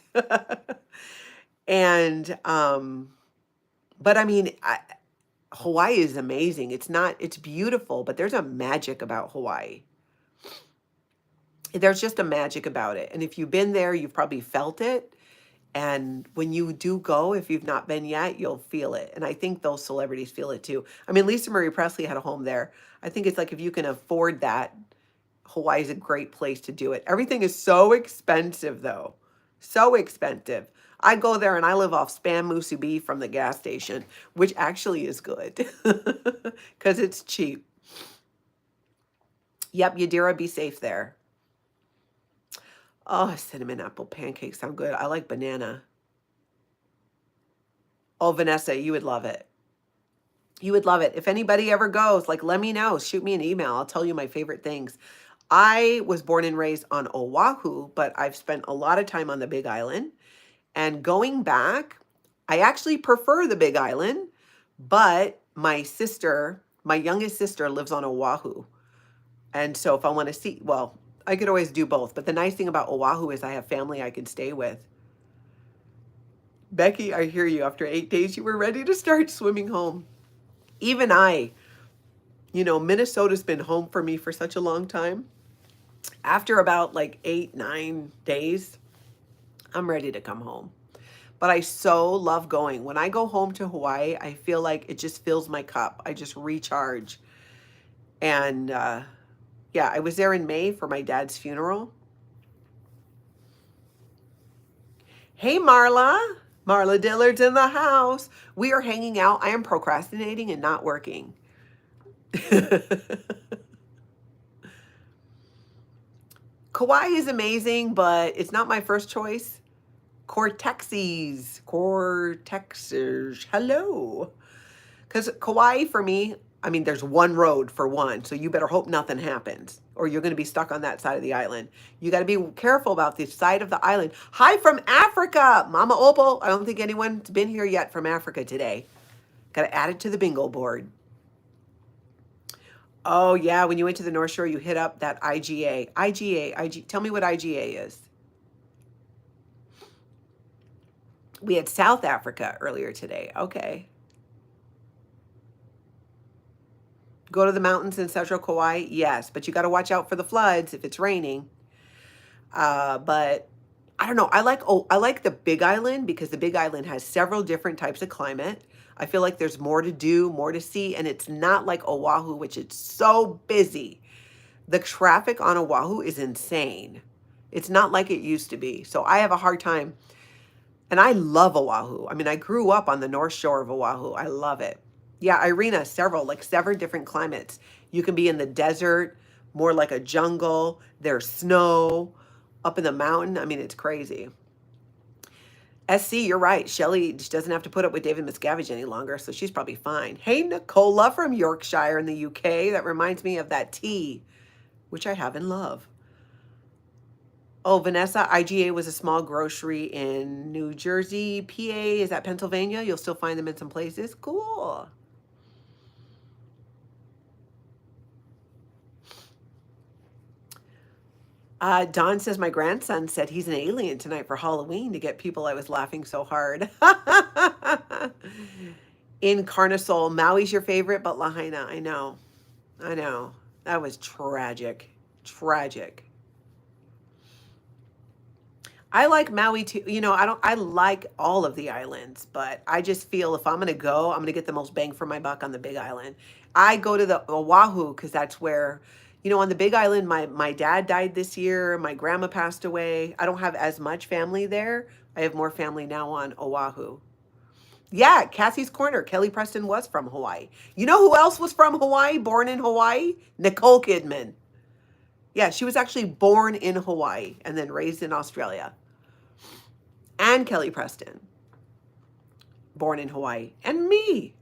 And, but I mean, Hawaii is amazing. It's beautiful, but there's a magic about Hawaii. There's just a magic about it. And if you've been there, you've probably felt it. And when you do go, if you've not been yet, you'll feel it. And I think those celebrities feel it too. I mean, Lisa Marie Presley had a home there. I think it's like if you can afford that, Hawaii is a great place to do it. Everything is so expensive, though. So expensive. I go there and I live off Spam Musubi from the gas station, which actually is good because it's cheap. Yep, Yadira, be safe there. Oh, cinnamon apple pancakes sound good. I like banana. Oh, Vanessa, you would love it. You would love it. If anybody ever goes, like, let me know. Shoot me an email. I'll tell you my favorite things. I was born and raised on Oahu, but I've spent a lot of time on the Big Island. And going back, I actually prefer the Big Island, but my youngest sister lives on Oahu. And so if I want to see, well, I could always do both. But the nice thing about Oahu is I have family I can stay with. Becky, I hear you. After 8 days, you were ready to start swimming home. Even I, Minnesota's been home for me for such a long time. After about like 8, 9 days, I'm ready to come home. But I so love going. When I go home to Hawaii, I feel like it just fills my cup. I just recharge. And yeah, I was there in May for my dad's funeral. Hey, Marla. Marla Dillard's in the house. We are hanging out. I am procrastinating and not working. Kauai is amazing, but it's not my first choice. Cortexes. Hello. Because Kauai, for me, I mean, there's one road for one, so you better hope nothing happens, or you're going to be stuck on that side of the island. You got to be careful about the side of the island. Hi from Africa, Mama Opal. I don't think anyone's been here yet from Africa today. Got to add it to the bingo board. Oh, yeah, when you went to the North Shore, you hit up that IGA. Tell me what IGA is. We had South Africa earlier today. Okay. Go to the mountains in central Kauai? Yes, but you got to watch out for the floods if it's raining. But I don't know. I like the Big Island because the Big Island has several different types of climate. I feel like there's more to do, more to see, and it's not like Oahu, which is so busy. The traffic on Oahu is insane. It's not like it used to be. So I have a hard time. And I love Oahu. I mean, I grew up on the North Shore of Oahu. I love it. Yeah, Irina, several different climates. You can be in the desert, more like a jungle. There's snow up in the mountain. I mean, it's crazy. SC, you're right. Shelly doesn't have to put up with David Miscavige any longer, so she's probably fine. Hey, Nicola from Yorkshire in the UK. That reminds me of that tea, which I have and love. Oh, Vanessa, IGA was a small grocery in New Jersey, PA. Is that Pennsylvania? You'll still find them in some places. Cool. Don says my grandson said he's an alien tonight for Halloween to get people. I was laughing so hard. In Carnisol, Maui's your favorite, but Lahaina, I know. I know. That was tragic. Tragic. I like Maui too. You know, I like all of the islands, but I just feel if I'm going to go, I'm going to get the most bang for my buck on the Big Island. I go to the Oahu because that's where, you know, on the Big Island, my dad died this year. My grandma passed away. I don't have as much family there. I have more family now on Oahu. Yeah, Cassie's Corner. Kelly Preston was from Hawaii. You know who else was from Hawaii, born in Hawaii? Nicole Kidman. Yeah, she was actually born in Hawaii and then raised in Australia. And Kelly Preston, born in Hawaii. And me.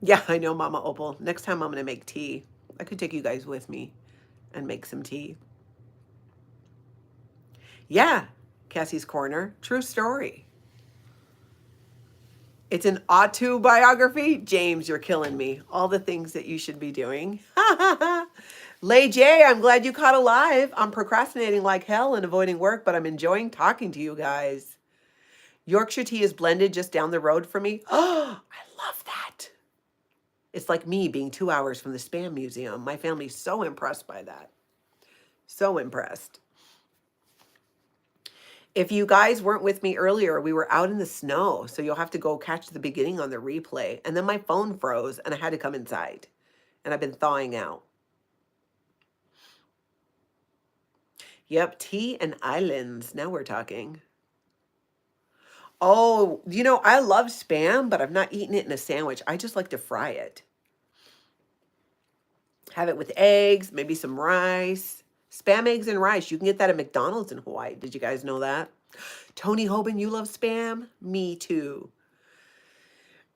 Yeah, I know, Mama Opal. Next time I'm going to make tea. I could take you guys with me and make some tea. Yeah, Cassie's Corner. True story. It's an autobiography. James, you're killing me. All the things that you should be doing. Lay J, I'm glad you caught a live. I'm procrastinating like hell and avoiding work, but I'm enjoying talking to you guys. Yorkshire tea is blended just down the road from me. Oh, I love that. It's like me being 2 hours from the Spam Museum. My family's so impressed by that. So impressed. If you guys weren't with me earlier, we were out in the snow, so you'll have to go catch the beginning on the replay. And then my phone froze and I had to come inside. And I've been thawing out. Yep, tea and islands. Now we're talking. Oh, you know, I love Spam, but I've not eaten it in a sandwich. I just like to fry it. Have it with eggs, maybe some rice. Spam, eggs, and rice. You can get that at McDonald's in Hawaii. Did you guys know that? Tony Hoban, you love Spam? Me too.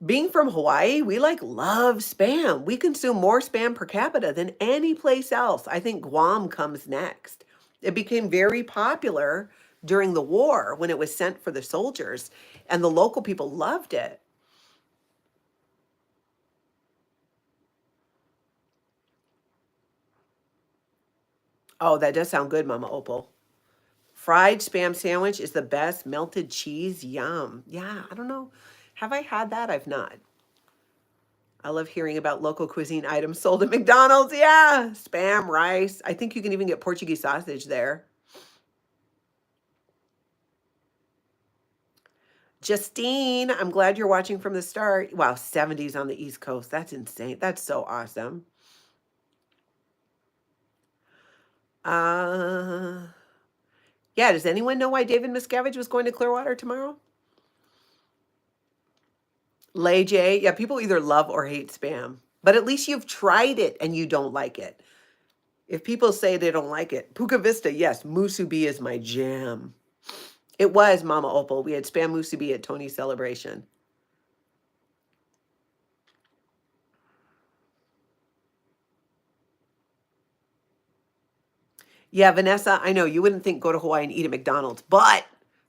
Being from Hawaii, we love Spam. We consume more Spam per capita than any place else. I think Guam comes next. It became very popular during the war when it was sent for the soldiers, and the local people loved it. Oh, that does sound good, Mama Opal. Fried Spam sandwich is the best. Melted cheese, yum. Yeah, I don't know. Have I had that? I've not. I love hearing about local cuisine items sold at McDonald's. Yeah, Spam, rice. I think you can even get Portuguese sausage there. Justine, I'm glad you're watching from the start. Wow, 70s on the East Coast. That's insane. That's so awesome. Yeah, does anyone know why David Miscavige was going to Clearwater tomorrow? Lay J, yeah, people either love or hate Spam, but at least you've tried it and you don't like it. If people say they don't like it, Puka Vista, yes, musubi is my jam. It was, Mama Opal. We had Spam musubi at Tony's celebration. Yeah, Vanessa, I know you wouldn't think go to Hawaii and eat at McDonald's, but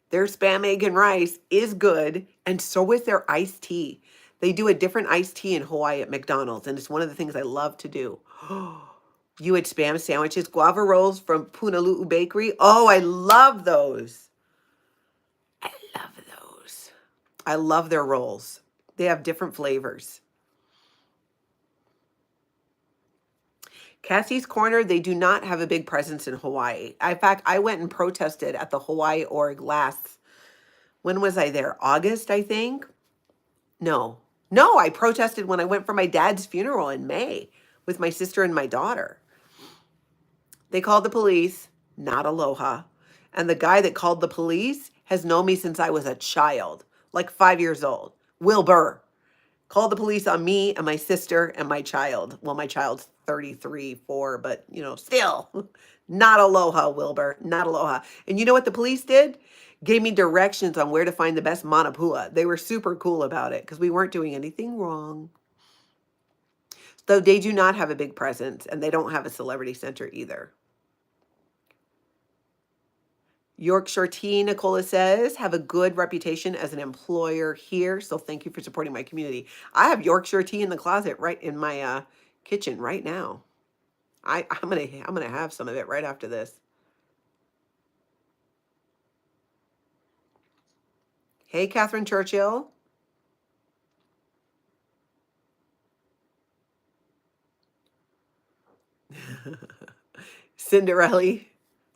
their Spam, egg, and rice is good, and so is their iced tea. They do a different iced tea in Hawaii at McDonald's, and it's one of the things I love to do. You had Spam sandwiches, guava rolls from Punalu'u Bakery. Oh, I love those. I love those. I love their rolls. They have different flavors. Cassie's Corner, they do not have a big presence in Hawaii. In fact, I went and protested at the Hawaii org when was I there? August, I think? No, No, I protested when I went for my dad's funeral in May with my sister and my daughter. They called the police, not aloha. And the guy that called the police has known me since I was a child, like 5 years old. Wilbur called the police on me and my sister and my child. Well, my child's 33, 4, but still, not aloha, Wilbur, not aloha. And you know what the police did? Gave me directions on where to find the best manapua. They were super cool about it because we weren't doing anything wrong. Though they do not have a big presence and they don't have a celebrity center either. Yorkshire Tea, Nicola says, have a good reputation as an employer here. So thank you for supporting my community. I have Yorkshire tea in the closet right in my kitchen right now. I'm gonna have some of it right after this. Hey, Catherine Churchill. Cinderella.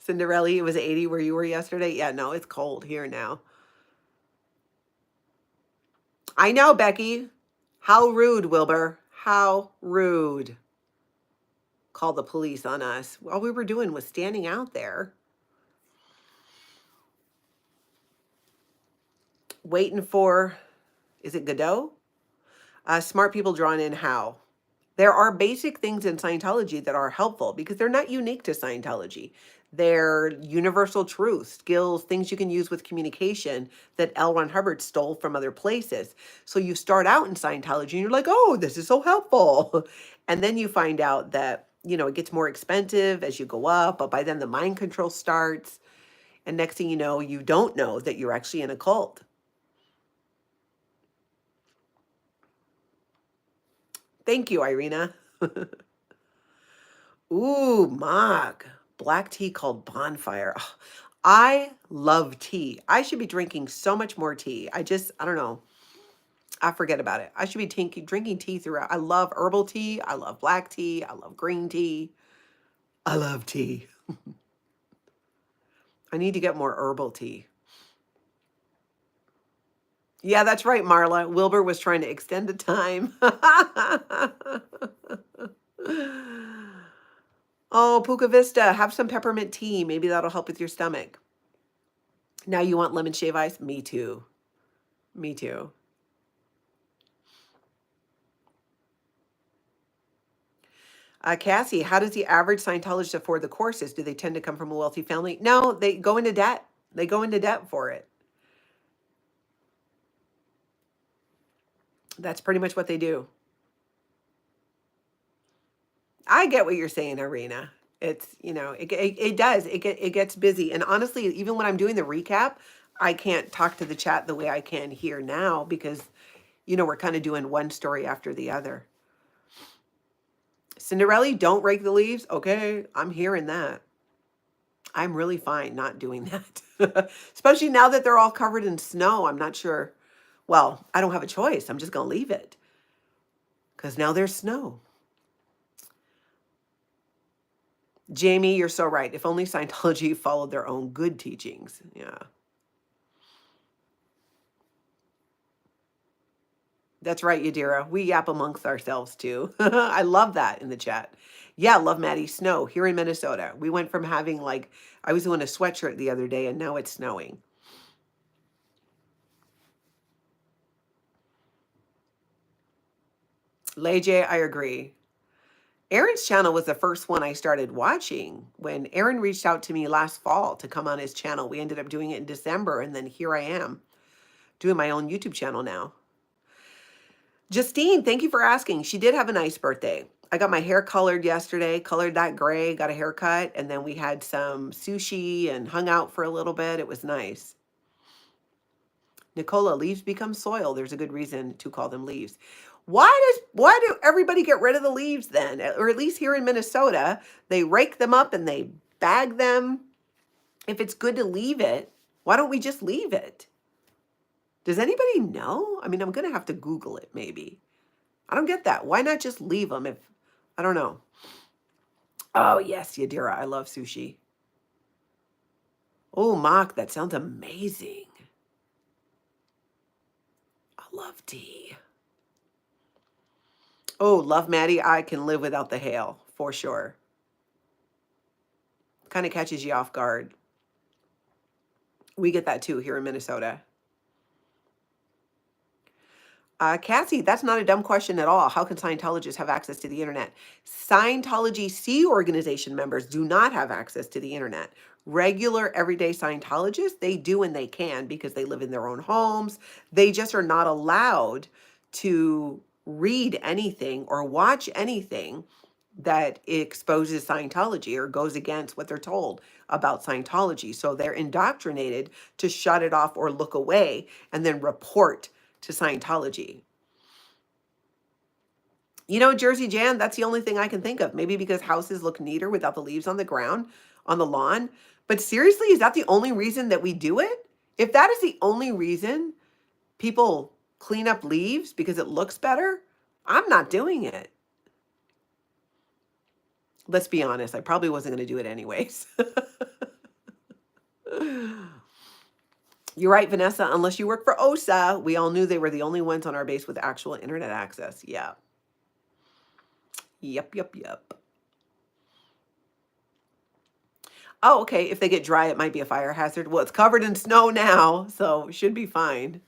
It was 80 where you were yesterday. Yeah, no, it's cold here now. I know, Becky. How rude, Wilbur. How rude. Call the police on us. All we were doing was standing out there. Waiting for, is it Godot? Smart people drawn in how? There are basic things in Scientology that are helpful because they're not unique to Scientology. They're universal truths, skills, things you can use with communication that L. Ron Hubbard stole from other places. So you start out in Scientology and you're like, oh, this is so helpful. And then you find out that, it gets more expensive as you go up, but by then the mind control starts. And next thing you don't know that you're actually in a cult. Thank you, Irina. Ooh, Mog. Black tea called Bonfire. Oh, I love tea. I should be drinking so much more tea. I don't know. I forget about it. I should be drinking tea throughout. I love herbal tea. I love black tea. I love green tea. I love tea. I need to get more herbal tea. Yeah, that's right, Marla. Wilbur was trying to extend the time. Oh, Puka Vista, have some peppermint tea. Maybe that'll help with your stomach. Now you want lemon shave ice? Me too. Me too. Cassie, how does the average Scientologist afford the courses? Do they tend to come from a wealthy family? No, they go into debt. They go into debt for it. That's pretty much what they do. I get what you're saying, Irina. It's, it does. It gets busy. And honestly, even when I'm doing the recap, I can't talk to the chat the way I can here now because, we're kind of doing one story after the other. Cinderella, don't rake the leaves. Okay, I'm hearing that. I'm really fine not doing that. Especially now that they're all covered in snow. I'm not sure. Well, I don't have a choice. I'm just going to leave it. Because now there's snow. Jamie, you're so right. If only Scientology followed their own good teachings. Yeah. That's right, Yadira. We yap amongst ourselves too. I love that in the chat. Yeah, love Maddie. Snow here in Minnesota. We went from having I was doing a sweatshirt the other day and now it's snowing. Leje, I agree. Aaron's channel was the first one I started watching. When Aaron reached out to me last fall to come on his channel, we ended up doing it in December, and then here I am doing my own YouTube channel now. Justine, thank you for asking. She did have a nice birthday. I got my hair colored yesterday, colored that gray, got a haircut, and then we had some sushi and hung out for a little bit. It was nice. Nicola, leaves become soil. There's a good reason to call them leaves. Why do everybody get rid of the leaves then? Or at least here in Minnesota, they rake them up and they bag them. If it's good to leave it, why don't we just leave it? Does anybody know? I mean, I'm going to have to Google it maybe. I don't get that. Why not just leave them if, I don't know. Oh, yes, Yadira, I love sushi. Oh, Mock, that sounds amazing. I love tea. Oh, love Maddie. I can live without the hail for sure. Kind of catches you off guard. We get that too here in Minnesota. Cassie, that's not a dumb question at all. How can Scientologists have access to the internet? Scientology Sea organization members do not have access to the internet. Regular, everyday Scientologists, they do when they can because they live in their own homes. They just are not allowed to read anything or watch anything that exposes Scientology or goes against what they're told about Scientology. So they're indoctrinated to shut it off or look away and then report to Scientology. You know, Jersey Jan, that's the only thing I can think of. Maybe because houses look neater without the leaves on the ground, on the lawn. But seriously, is that the only reason that we do it? If that is the only reason people clean up leaves because it looks better, I'm not doing it. Let's be honest, I probably wasn't going to do it anyways. You're right, Vanessa. Unless you work for OSA, we all knew they were the only ones on our base with actual internet access. Yeah. Yep. Oh, okay. If they get dry, it might be a fire hazard. Well, it's covered in snow now, so should be fine.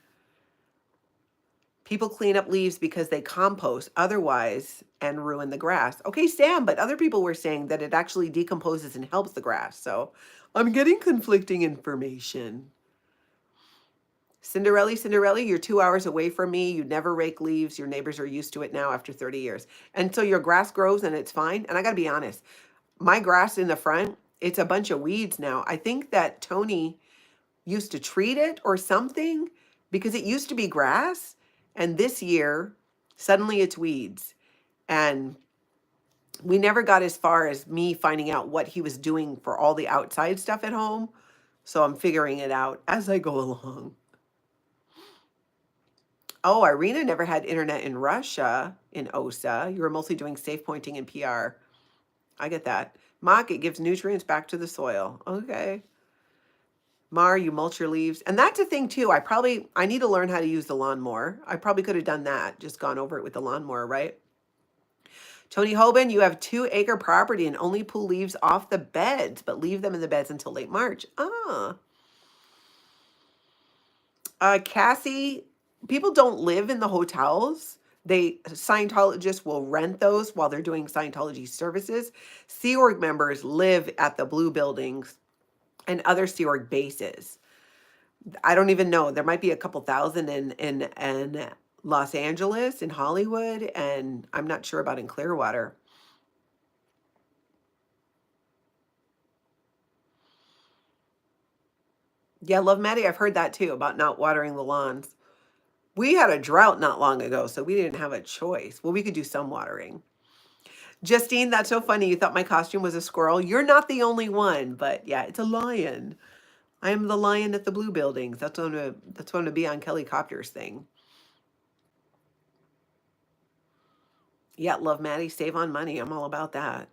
People clean up leaves because they compost otherwise and ruin the grass. Okay, Sam, but other people were saying that it actually decomposes and helps the grass. So I'm getting conflicting information. Cinderella, you're 2 hours away from me. You never rake leaves. Your neighbors are used to it now after 30 years. And so your grass grows and it's fine. And I got to be honest, my grass in the front, it's a bunch of weeds now. I think that Tony used to treat it or something because it used to be grass. And this year, suddenly it's weeds. And we never got as far as me finding out what he was doing for all the outside stuff at home. So I'm figuring it out as I go along. Oh, Irina never had internet in Russia, in OSA. You were mostly doing safe pointing and PR. I get that. Mock, it gives nutrients back to the soil. Okay. Mar, you mulch your leaves. And that's a thing too. I need to learn how to use the lawnmower. I probably could have done that, just gone over it with the lawnmower, right? Tony Hoban, you have 2-acre property and only pull leaves off the beds, but leave them in the beds until late March. Cassie, people don't live in the hotels. Scientologists will rent those while they're doing Scientology services. Sea Org members live at the blue buildings and other Sea Org bases. I don't even know. There might be a couple thousand in Los Angeles, in Hollywood, and I'm not sure about in Clearwater. Yeah, Love Maddie, I've heard that too about not watering the lawns. We had a drought not long ago, so we didn't have a choice. Well, we could do some watering. Justine, that's so funny. You thought my costume was a squirrel. You're not the only one, but yeah, it's a lion. I am the lion at the blue buildings. That's what I'm to be on Kelly Copter's thing. Yeah, Love Maddie, save on money. I'm all about that.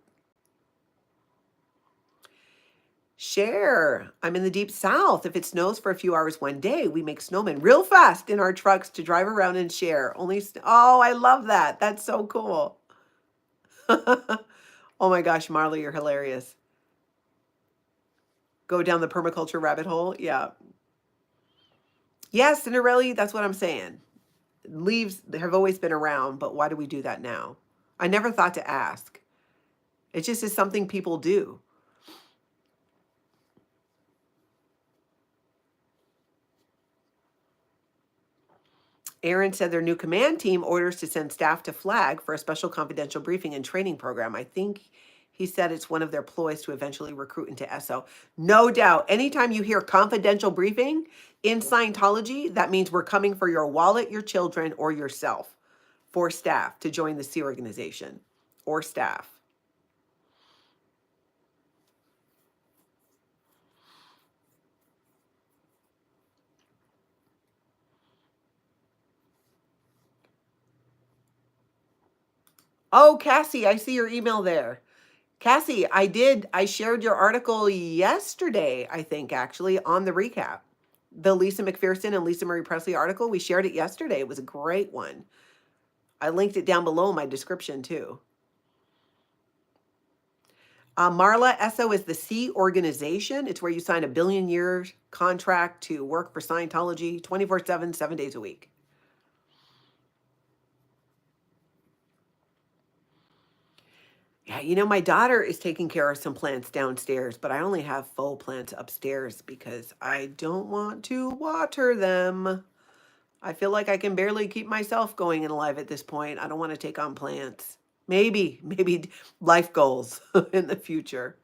Share. I'm in the deep south. If it snows for a few hours one day, we make snowmen real fast in our trucks to drive around and share. Oh, I love that. That's so cool. Oh my gosh, Marley, you're hilarious. Go down the permaculture rabbit hole. Yeah. Yes, Cinderella, that's what I'm saying. Leaves have always been around, but why do we do that now? I never thought to ask. It just is something people do. Aaron said their new command team orders to send staff to Flag for a special confidential briefing and training program. I think he said it's one of their ploys to eventually recruit into ESO. No doubt. Anytime you hear confidential briefing in Scientology, that means we're coming for your wallet, your children, or yourself for staff to join the Sea organization or staff. Oh, Cassie, I see your email there. Cassie, I shared your article yesterday, I think, actually, on the recap. The Lisa McPherson and Lisa Marie Presley article, we shared it yesterday. It was a great one. I linked it down below in my description too. Marla, ESO is the C organization. It's where you sign a billion-year contract to work for Scientology 24/7, 7 days a week. Yeah, you know, my daughter is taking care of some plants downstairs, but I only have faux plants upstairs because I don't want to water them. I feel like I can barely keep myself going and alive at this point. I don't want to take on plants. Maybe life goals in the future.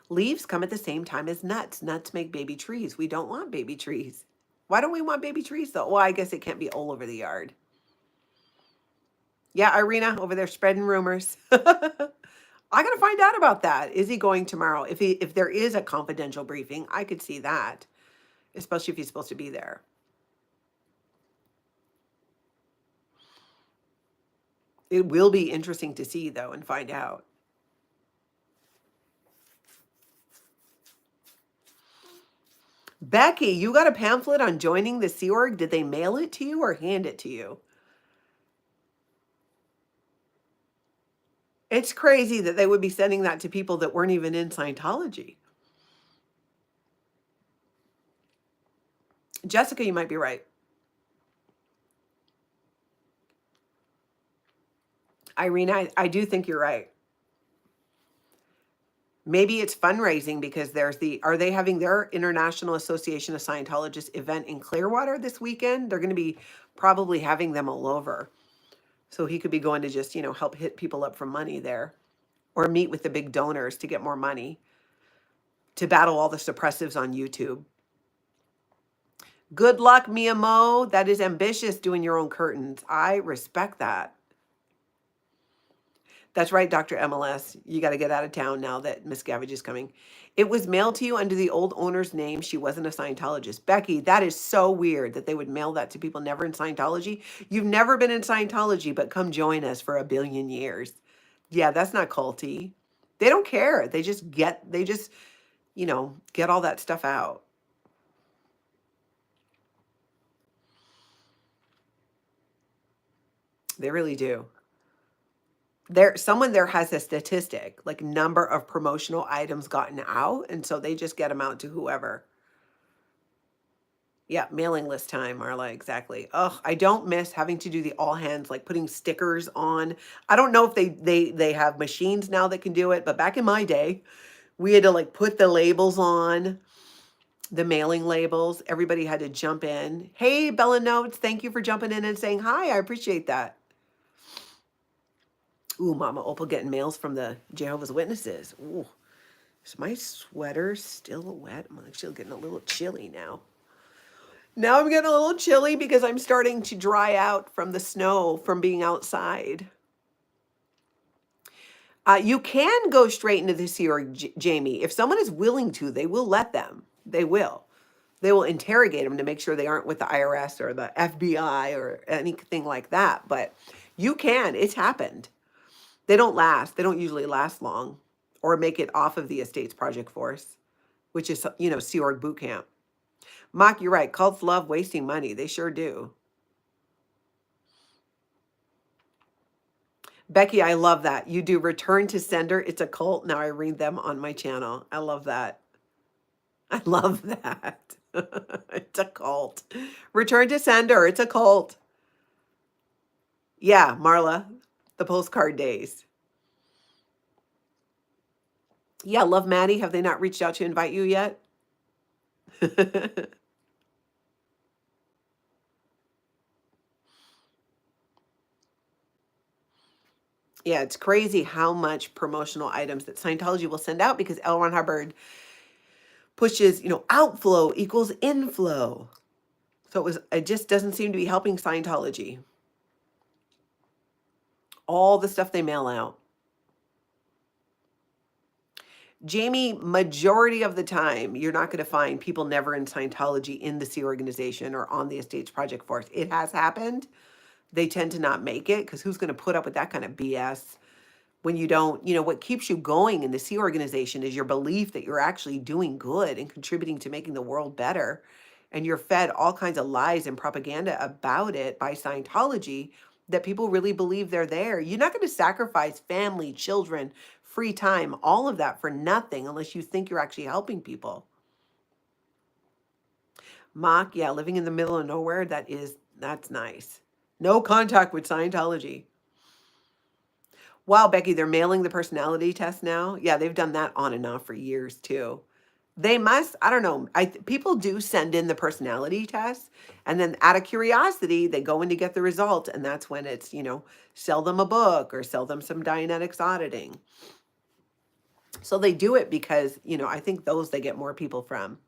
Leaves come at the same time as nuts. Nuts make baby trees. We don't want baby trees. Why don't we want baby trees though? Well, I guess it can't be all over the yard. Yeah, Irina over there spreading rumors. I gotta find out about that. Is he going tomorrow? If there is a confidential briefing, I could see that, especially if he's supposed to be there. It will be interesting to see though and find out. Becky, you got a pamphlet on joining the Sea Org? Did they mail it to you or hand it to you? It's crazy that they would be sending that to people that weren't even in Scientology. Jessica, you might be right. Irina, I do think you're right. Maybe it's fundraising because are they having their International Association of Scientologists event in Clearwater this weekend? They're going to be probably having them all over. So he could be going to just, help hit people up for money there or meet with the big donors to get more money to battle all the suppressives on YouTube. Good luck, Mia Mo. That is ambitious, doing your own curtains. I respect that. That's right, Dr. MLS. You got to get out of town now that Miss Gavage is coming. It was mailed to you under the old owner's name. She wasn't a Scientologist. Becky, that is so weird that they would mail that to people never in Scientology. You've never been in Scientology, but come join us for 1,000,000,000 years. Yeah, that's not culty. They don't care. They just get all that stuff out. They really do. Someone there has a statistic, like number of promotional items gotten out, and so they just get them out to whoever. Yeah, mailing list time, Marla, exactly. Oh, I don't miss having to do the all hands, like putting stickers on. I don't know if they have machines now that can do it, but back in my day, we had to like put the labels on, the mailing labels. Everybody had to jump in. Hey, Bella Notes, thank you for jumping in and saying hi. I appreciate that. Ooh, Mama Opal getting mails from the Jehovah's Witnesses. Ooh, is my sweater still wet? I'm actually getting a little chilly now. Now I'm getting a little chilly because I'm starting to dry out from the snow from being outside. You can go straight into the Sea Org, Jamie. If someone is willing to, they will let them. They will. They will interrogate them to make sure they aren't with the IRS or the FBI or anything like that. But you can. It's happened. They don't last. They don't usually last long or make it off of the Estates Project Force, which is, Sea Org boot camp. Mock, you're right. Cults love wasting money. They sure do. Becky, I love that. You do return to sender. It's a cult. Now I read them on my channel. I love that. I love that. It's a cult. Return to sender. It's a cult. Yeah, Marla, the postcard days. Yeah, love Maddie. Have they not reached out to invite you yet? Yeah, it's crazy how much promotional items that Scientology will send out because L. Ron Hubbard pushes, outflow equals inflow. So it just doesn't seem to be helping Scientology. All the stuff they mail out. Jamie, majority of the time, you're not going to find people never in Scientology in the Sea Organization or on the Estates Project Force. It has happened. They tend to not make it because who's going to put up with that kind of BS when you don't, what keeps you going in the Sea Organization is your belief that you're actually doing good and contributing to making the world better. and you're fed all kinds of lies and propaganda about it by Scientology, that people really believe they're there. You're not going to sacrifice family, children, free time, all of that for nothing unless you think you're actually helping people. Mock, yeah, living in the middle of nowhere, that's nice. No contact with Scientology. Wow, Becky, they're mailing the personality test now. Yeah, they've done that on and off for years too. They must, I don't know. People do send in the personality test, and then out of curiosity, they go in to get the result, and that's when it's, sell them a book or sell them some Dianetics auditing. So they do it because, I think those they get more people from.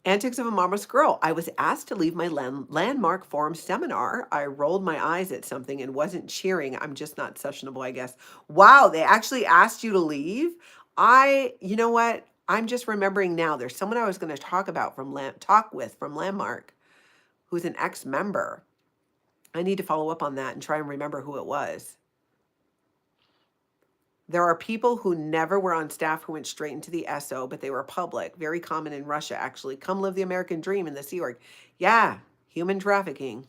Antics of a Mama's Girl. I was asked to leave my landmark forum seminar. I rolled my eyes at something and wasn't cheering. I'm just not sessionable, I guess. Wow, they actually asked you to leave? You know what? I'm just remembering now. There's someone I was going to talk with from Landmark, who's an ex-member. I need to follow up on that and try and remember who it was. There are people who never were on staff who went straight into the SO, but they were public. Very common in Russia, actually. Come live the American dream in the Sea Org. Yeah, human trafficking.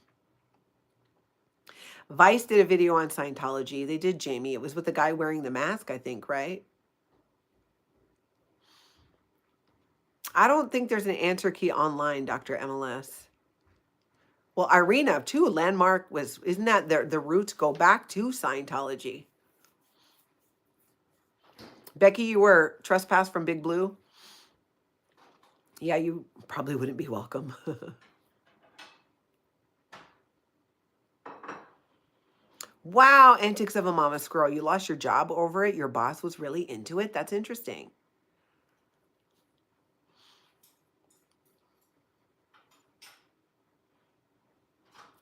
Vice did a video on Scientology. They did, Jamie. It was with the guy wearing the mask, I think, right? I don't think there's an answer key online, Dr. MLS. Well, Irina, too, Landmark isn't that the roots go back to Scientology? Becky, you were trespassed from Big Blue? Yeah, you probably wouldn't be welcome. Wow, Antics of a Mama Squirrel. You lost your job over it? Your boss was really into it? That's interesting.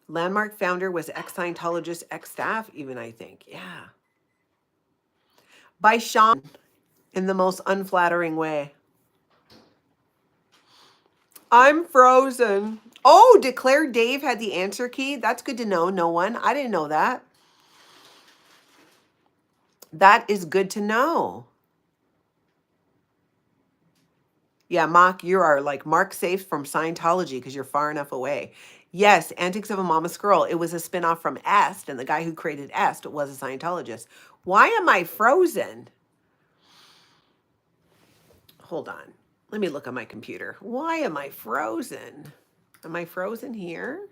Landmark founder was ex-Scientologist, ex-staff even, I think. Yeah. By Sean in the most unflattering way. I'm frozen. Oh, Declare Dave had the answer key. That's good to know. No one. I didn't know that. That is good to know. Yeah, Mock, you are like Mark Safe from Scientology because you're far enough away. Yes, Antics of a Mama Squirrel. It was a spinoff from Est, and the guy who created Est was a Scientologist. Why am I frozen? Hold on. Let me look on my computer. Why am I frozen? Am I frozen here?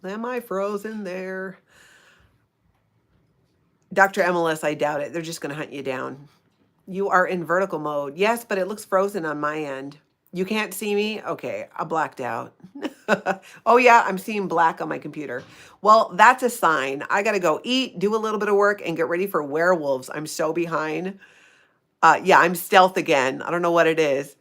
Am I frozen there? Dr. MLS, I doubt it. They're just going to hunt you down. You are in vertical mode. Yes, but it looks frozen on my end. You can't see me? Okay, I blacked out. Oh yeah, I'm seeing black on my computer. Well, that's a sign. I got to go eat, do a little bit of work, and get ready for werewolves. I'm so behind. Yeah, I'm stealth again. I don't know what it is.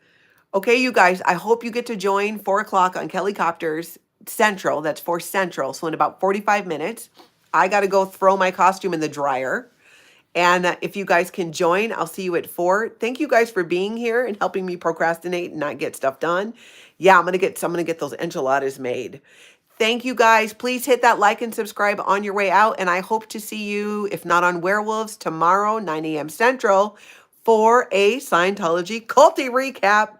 Okay, you guys, I hope you get to join 4 o'clock on Kelly Copters Central. That's 4 Central. So in about 45 minutes, I got to go throw my costume in the dryer. And if you guys can join, I'll see you at 4. Thank you guys for being here and helping me procrastinate and not get stuff done. Yeah, I'm gonna get those enchiladas made. Thank you guys. Please hit that like and subscribe on your way out. And I hope to see you, if not on Werewolves, tomorrow, 9 a.m. Central, for a Scientology culty recap.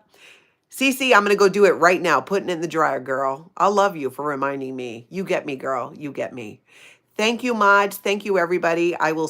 Cece, I'm gonna go do it right now. Putting it in the dryer, girl. I love you for reminding me. You get me, girl. You get me. Thank you, mods. Thank you, everybody. I will